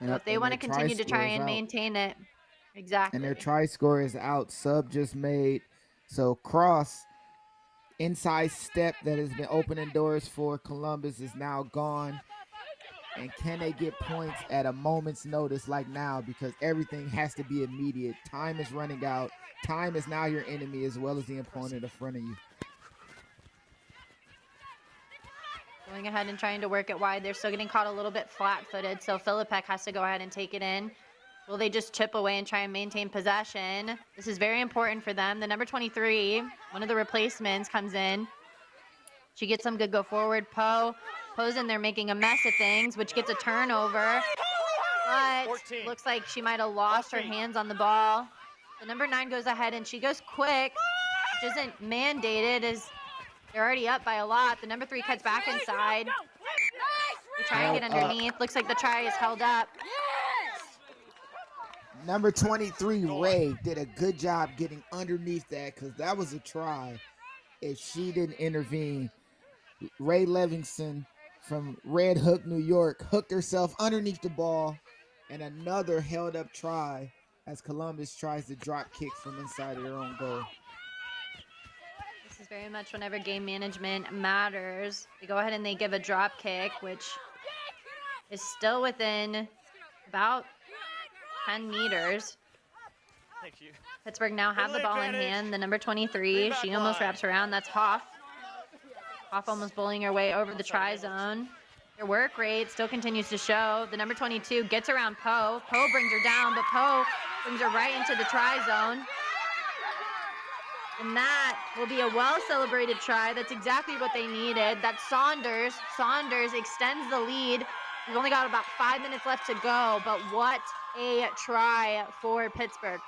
if they want to continue to try and maintain it, exactly. And their try score is out. Sub just made. So cross, inside step that has been opening doors for Columbus is now gone. And can they get points at a moment's notice like now? Because everything has to be immediate. Time is running out. Time is now your enemy as well as the opponent in front of you. Going ahead and trying to work it wide. They're still getting caught a little bit flat-footed, so Filipek has to go ahead and take it in. Will they just chip away and try and maintain possession? This is very important for them. The number 23, one of the replacements, comes in. She gets some good go forward. Poe's in there making a mess of things, which gets a turnover. But 14. Looks like she might have lost her hands on the ball. The number 9 goes ahead and she goes quick, which isn't mandated as They're already up by a lot. The number 3 cuts back inside. They try and get underneath. Looks like the try is held up. Number 23, Ray, did a good job getting underneath that because that was a try if she didn't intervene. Ray Levingston from Red Hook, New York, hooked herself underneath the ball, and another held up try as Columbus tries to drop kick from inside of their own goal. This is very much whenever game management matters. They go ahead and they give a drop kick, which is still within about 10 meters. Thank you. Pittsburgh now have the ball in hand. The number 23, she almost wraps around. That's Hoff. Hoff almost bowling her way over the try zone. Their work rate still continues to show. The number 22 gets around Poe. Poe brings her down, but Poe brings her right into the try zone. And that will be a well-celebrated try. That's exactly what they needed. That's Saunders. Saunders extends the lead. We've only got about 5 minutes left to go, but what a try for Pittsburgh.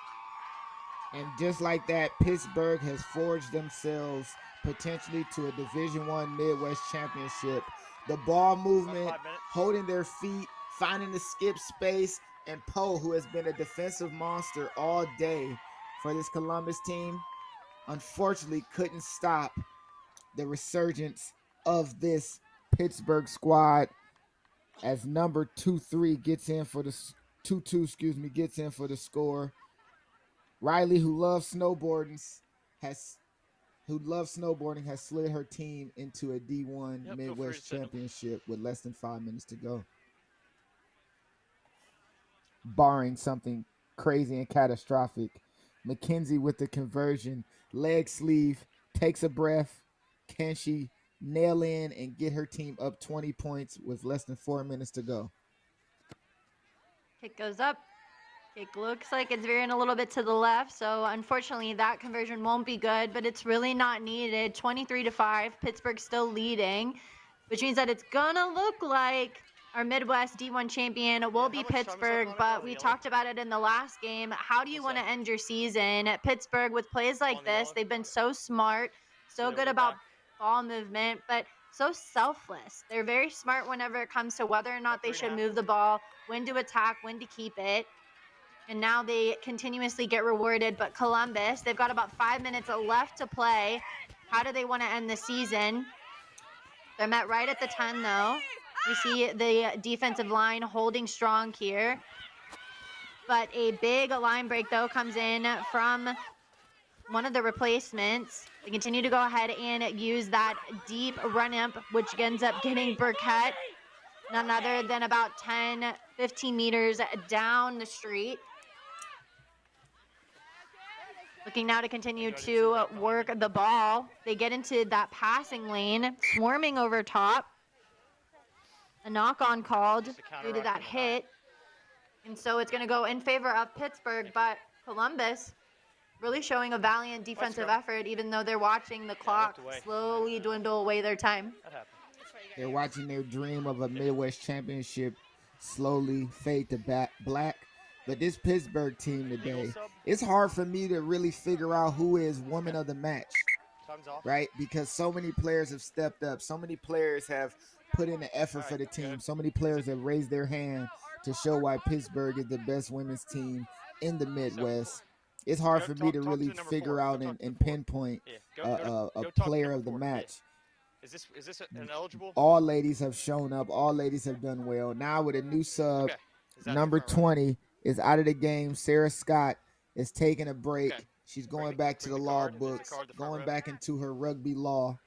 And just like that, Pittsburgh has forged themselves potentially to a Division I Midwest Championship. The ball movement, holding their feet, finding the skip space, and Poe, who has been a defensive monster all day for this Columbus team, unfortunately couldn't stop the resurgence of this Pittsburgh squad as number 2-3 gets in for the 2-2, gets in for the score. Riley, who loves snowboarding, has slid her team into a D1 Midwest Championship with less than 5 minutes to go. Barring something crazy and catastrophic. McKenzie with the conversion, leg sleeve, takes a breath. Can she nail in and get her team up 20 points with less than 4 minutes to go? Kick goes up. Kick looks like it's veering a little bit to the left, so unfortunately that conversion won't be good, but it's really not needed. 23-5, Pittsburgh still leading, which means that it's gonna look like our Midwest D1 champion will be Pittsburgh, but we talked about it in the last game. How do you want to end your season? Pittsburgh, with plays like this, they've been so smart, so good about ball movement, but so selfless. They're very smart whenever it comes to whether or not they should move the ball, when to attack, when to keep it. And now they continuously get rewarded. But Columbus, they've got about 5 minutes left to play. How do they want to end the season? They're met right at the 10, though. We see the defensive line holding strong here. But a big line break, though, comes in from one of the replacements. They continue to go ahead and use that deep run-up, which ends up getting Burkett none other than about 10, 15 meters down the street. Looking now to continue to work the ball. They get into that passing lane, swarming over top. A knock-on called due to that hit. And so it's going to go in favor of Pittsburgh, but Columbus really showing a valiant defensive effort, even though they're watching the clock slowly dwindle away their time. They're watching their dream of a Midwest championship slowly fade to black. But this Pittsburgh team today, it's hard for me to really figure out who is woman of the match, right? Because so many players have stepped up. So many players have put in the effort for the team. So many players have raised their hand to show why Pittsburgh is the best women's team in the Midwest. It's hard for me to really figure out and pinpoint a player of the match. Is this an eligible? All ladies have shown up. All ladies have done well. Now with a new sub, number 20 is out of the game. Sarah Scott is taking a break. She's going back to the law books, going back into her rugby law.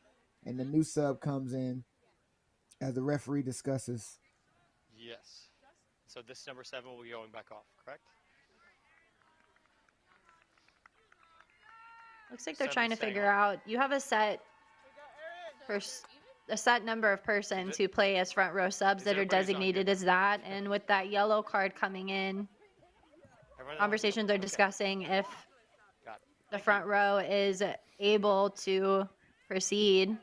And the new sub comes in as the referee discusses. Yes. So this number 7 will be going back off, correct? Looks like they're trying to figure out. You have a set number of persons who play as front row subs that are designated as that. And with that yellow card coming in, conversations are discussing if the front row is able to proceed.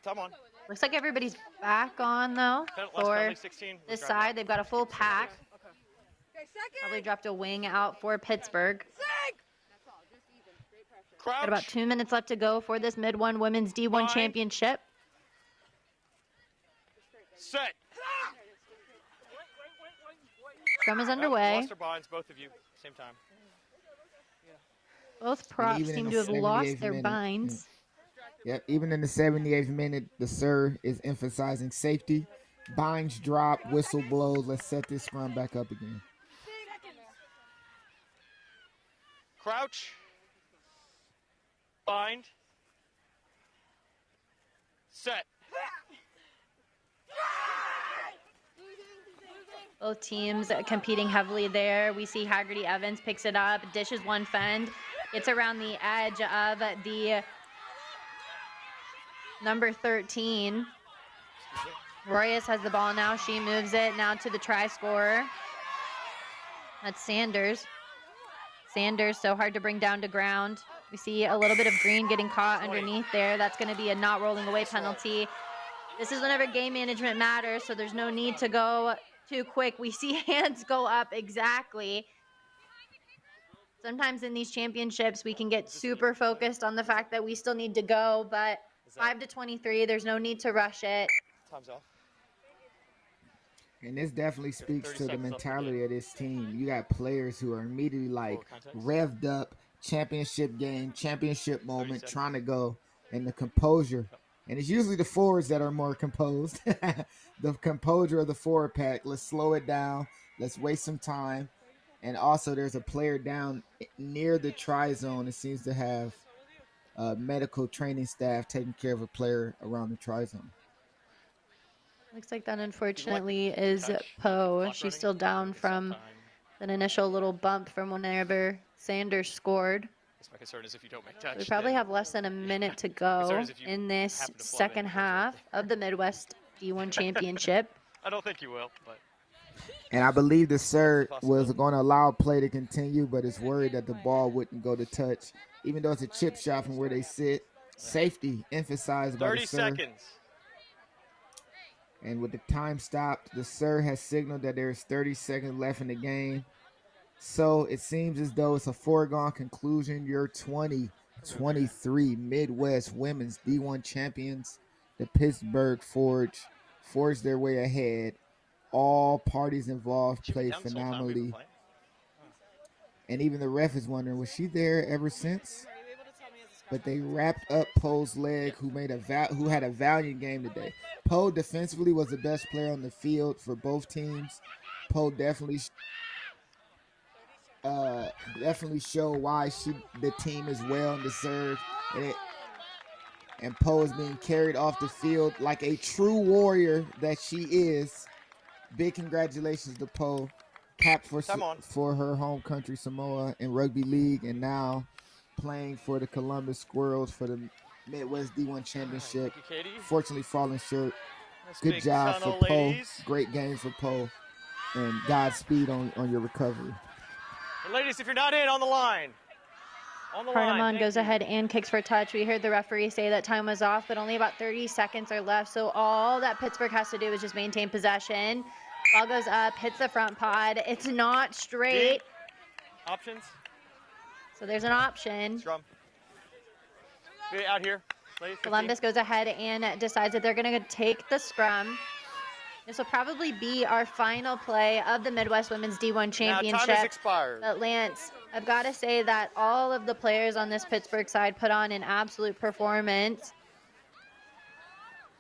Come on. Looks like everybody's back on, though, for this side. They've got a full pack. Probably dropped a wing out for Pittsburgh. Got about 2 minutes left to go for this Mid-1 Women's D1 Championship. Set. Scrum is underway. Lost their binds, both of you, same time. Both props seem to have lost their binds. Yep, even in the 78th minute, the sir is emphasizing safety. Binds drop, whistle blows. Let's set this scrum back up again. Crouch. Bind. Set. Both teams competing heavily there. We see Haggerty Evans picks it up, dishes one fend. It's around the edge of the number 13. Royas has the ball now. She moves it now to the try scorer. That's Sanders. Sanders, so hard to bring down to ground. We see a little bit of green getting caught underneath there. That's going to be a not rolling away penalty. This is whenever game management matters, so there's no need to go too quick. We see hands go up exactly. Sometimes in these championships, we can get super focused on the fact that we still need to go, but 5 to 23, there's no need to rush it. Time's off. And this definitely speaks to the mentality of this team. You got players who are immediately like revved up, championship game, championship moment, trying to go, and the composure. And it's usually the forwards that are more composed. The composure of the forward pack. Let's slow it down. Let's waste some time. And also there's a player down near the try zone. It seems to have medical training staff taking care of a player around the try zone. Looks like that unfortunately is Poe. She's still down from an initial little bump from whenever Sanders scored. My concern is if you don't make touch. We probably have less than a minute to go in this second half of the Midwest D1 Championship. I don't think you will, but. And I believe the sir was going to allow play to continue, but is worried that the ball wouldn't go to touch. Even though it's a chip shot from where they sit. Safety emphasized by the sir. 30 seconds. And with the time stopped, the sir has signaled that there is 30 seconds left in the game. So it seems as though it's a foregone conclusion. Your 2023 Midwest Women's D1 champions, the Pittsburgh Forge, forged their way ahead. All parties involved played phenomenally. And even the ref is wondering, was she there ever since? But they wrapped up Poe's leg, who had a valiant game today. Poe defensively was the best player on the field for both teams. Poe definitely show why the team is well deserved. And Poe is being carried off the field like a true warrior that she is. Big congratulations to Poe, capped for her home country Samoa in rugby league, and now playing for the Columbus Squirrels for the Midwest D1 Championship. Fortunately falling short. Good job for Poe. Great game for Poe. And Godspeed on your recovery. And ladies, if you're not in, on the line. Cardamon goes ahead and kicks for touch. We heard the referee say that time was off, but only about 30 seconds are left. So all that Pittsburgh has to do is just maintain possession. Ball goes up, hits the front pod. It's not straight. Options. So there's an option. Scrum. Out here. Columbus goes ahead and decides that they're going to take the scrum. This will probably be our final play of the Midwest Women's D1 Championship. Now, time has expired. But Lance, I've got to say that all of the players on this Pittsburgh side put on an absolute performance.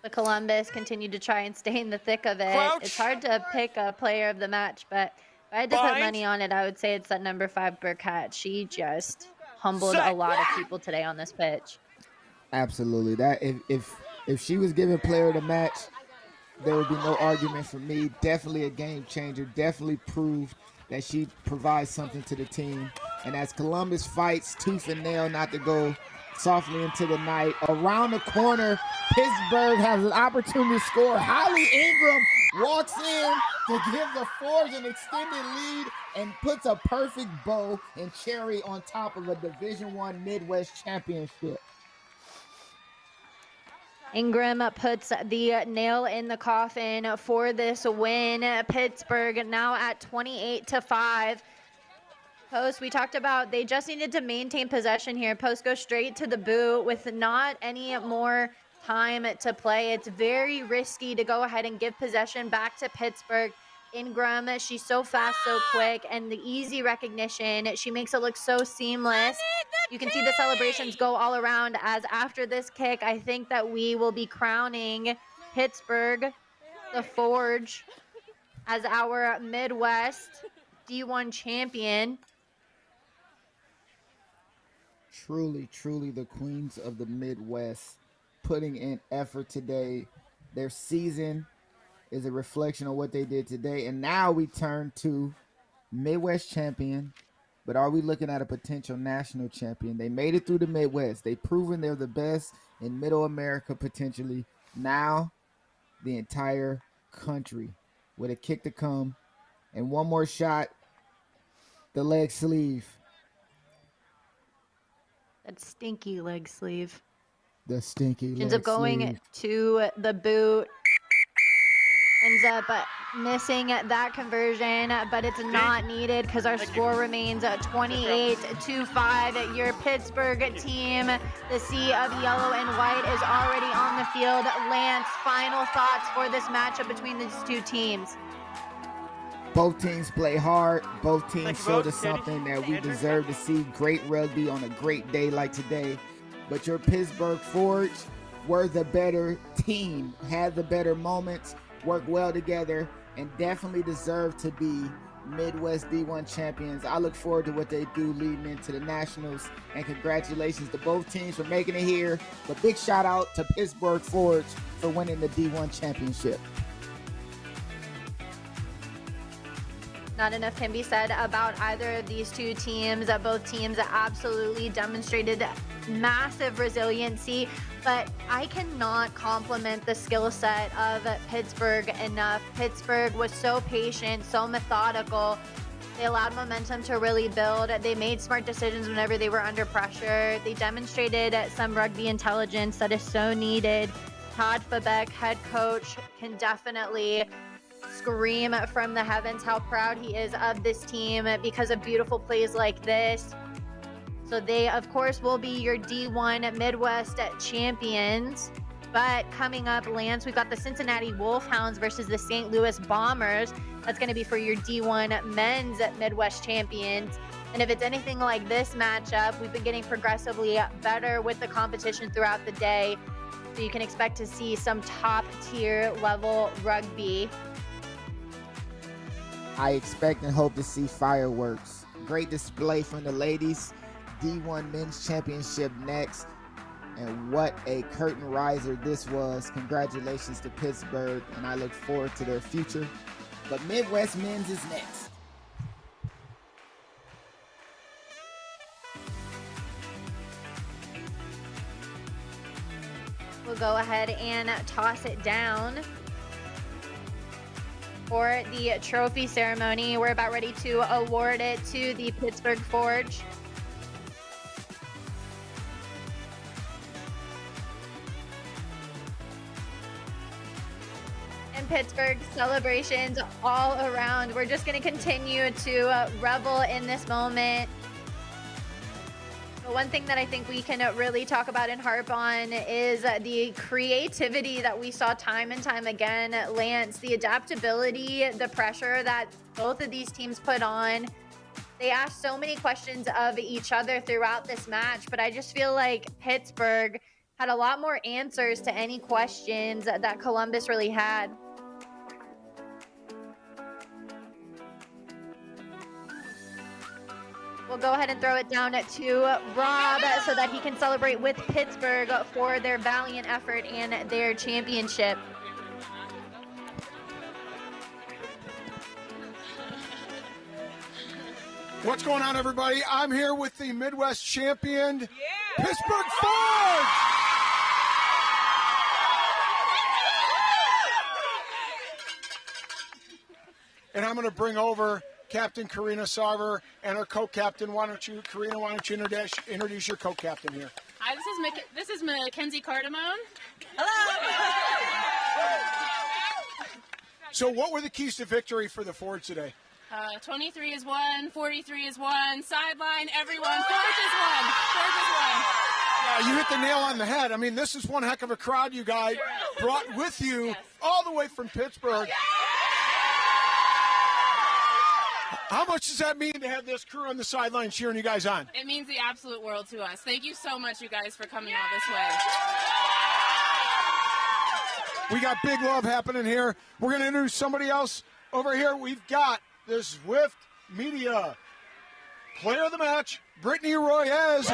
The Columbus continued to try and stay in the thick of it. Crouch. It's hard to pick a player of the match, but if I had to put money on it, I would say it's that number 5 Burkett. She just humbled a lot of people today on this pitch. Absolutely. That if she was given player of the match, there would be no argument for me. Definitely a game changer. Definitely proved that she provides something to the team. And as Columbus fights tooth and nail not to go softly into the night, around the corner, Pittsburgh has an opportunity to score. Holly Ingram walks in to give the Forge an extended lead and puts a perfect bow and cherry on top of a Division I Midwest championship. Ingram puts the nail in the coffin for this win. Pittsburgh now at 28-5. Post, we talked about they just needed to maintain possession here. Post goes straight to the boot with not any more time to play. It's very risky to go ahead and give possession back to Pittsburgh. Ingram, she's so fast, so quick, and the easy recognition, she makes it look so seamless. You can see the celebrations go all around as after this kick, I think that we will be crowning Pittsburgh, the Forge, as our Midwest D1 champion. Truly, truly the queens of the Midwest putting in effort today. Their season is a reflection of what they did today. And now we turn to Midwest champion. But are we looking at a potential national champion? They made it through the Midwest. They've proven they're the best in Middle America potentially. Now the entire country with a kick to come. And one more shot, the leg sleeve. That stinky leg sleeve. The stinky leg sleeve. Ends up going to the boot. Ends up missing that conversion, but it's not needed because our score remains 28-5. Your Pittsburgh team, the sea of yellow and white, is already on the field. Lance, final thoughts for this matchup between these two teams? Both teams play hard. Both teams showed us something that we deserve to see. Great rugby on a great day like today. But your Pittsburgh Forge were the better team, had the better moments, worked well together, and definitely deserve to be Midwest D1 champions. I look forward to what they do leading into the Nationals, and congratulations to both teams for making it here. But big shout out to Pittsburgh Forge for winning the D1 championship. Not enough can be said about either of these two teams. Both teams absolutely demonstrated massive resiliency, but I cannot compliment the skill set of Pittsburgh enough. Pittsburgh was so patient, so methodical. They allowed momentum to really build. They made smart decisions whenever they were under pressure. They demonstrated some rugby intelligence that is so needed. Todd Fabeck, head coach, can definitely scream from the heavens how proud he is of this team because of beautiful plays like this. So they, of course, will be your D1 Midwest champions. But coming up, Lance, we've got the Cincinnati Wolfhounds versus the St. Louis Bombers. That's going to be for your D1 men's Midwest champions. And if it's anything like this matchup, we've been getting progressively better with the competition throughout the day. So you can expect to see some top tier level rugby. I expect and hope to see fireworks. Great display from the ladies. D1 Men's Championship next. And what a curtain riser this was. Congratulations to Pittsburgh, and I look forward to their future. But Midwest Men's is next. We'll go ahead and toss it down for the trophy ceremony. We're about ready to award it to the Pittsburgh Forge. And Pittsburgh celebrations all around. We're just going to continue to revel in this moment. But one thing that I think we can really talk about and harp on is the creativity that we saw time and time again. Lance, the adaptability, the pressure that both of these teams put on. They asked so many questions of each other throughout this match, but I just feel like Pittsburgh had a lot more answers to any questions that Columbus really had. We'll go ahead and throw it down to Rob so that he can celebrate with Pittsburgh for their valiant effort and their championship. What's going on, everybody? I'm here with the Midwest champion, Pittsburgh Forge! And I'm going to bring over Captain Karina Sarver and our co-captain. Karina, why don't you introduce your co-captain here? Hi, this is Mackenzie Cardamone. So what were the keys to victory for the Forge today? 23 is one, 43 is one, sideline, everyone. Forge is one. Forge is one. Yeah, you hit the nail on the head. I mean, this is one heck of a crowd you guys brought with you all the way from Pittsburgh. How much does that mean to have this crew on the sideline cheering you guys on? It means the absolute world to us. Thank you so much, you guys, for coming out this way. We got big love happening here. We're going to introduce somebody else over here. We've got the Swift Media Player of the Match, Brittany Royez.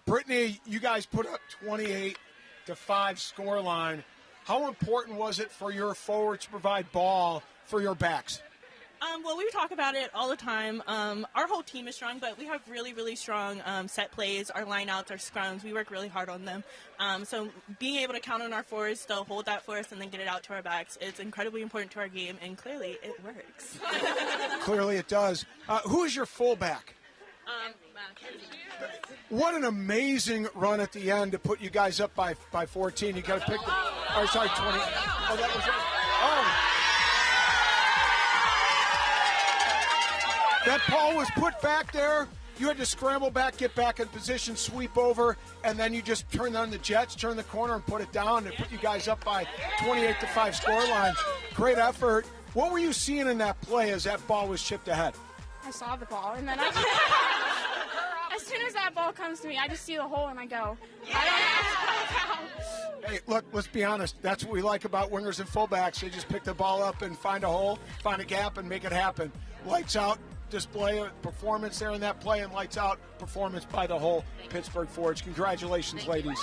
Brittany, you guys put up 28-5 scoreline. How important was it for your forwards to provide ball for your backs? Well, we talk about it all the time. Our whole team is strong, but we have really, really strong set plays, our lineouts, our scrums. We work really hard on them. So being able to count on our forwards to hold that for us and then get it out to our backs, it's incredibly important to our game, and clearly it works. Clearly it does. Who is your fullback? What an amazing run at the end to put you guys up by 14. You got to pick the... Oh, sorry, 20. Oh, that was... Oh. That ball was put back there. You had to scramble back, get back in position, sweep over, and then you just turn on the Jets, turn the corner, and put it down and put you guys up by 28-5 scoreline. Great effort. What were you seeing in that play as that ball was chipped ahead? I saw the ball, and then as soon as that ball comes to me, I just see the hole, and I go, I don't know. Hey, look, let's be honest. That's what we like about wingers and fullbacks. They just pick the ball up and find a hole, find a gap, and make it happen. Lights out display of performance there in that play, and lights out performance by the whole Pittsburgh Forge. Congratulations, ladies.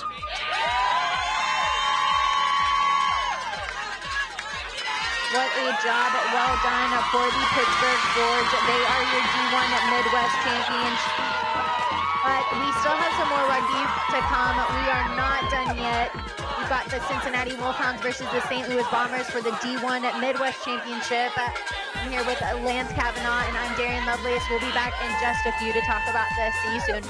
What a job well done for the Pittsburgh Forge. They are your D1 Midwest champions. But we still have some more rugby to come. We are not done yet. We've got the Cincinnati Wolfhounds versus the St. Louis Bombers for the D1 Midwest Championship. I'm here with Lance Kavanaugh, and I'm Darian Lovelace. We'll be back in just a few to talk about this. See you soon.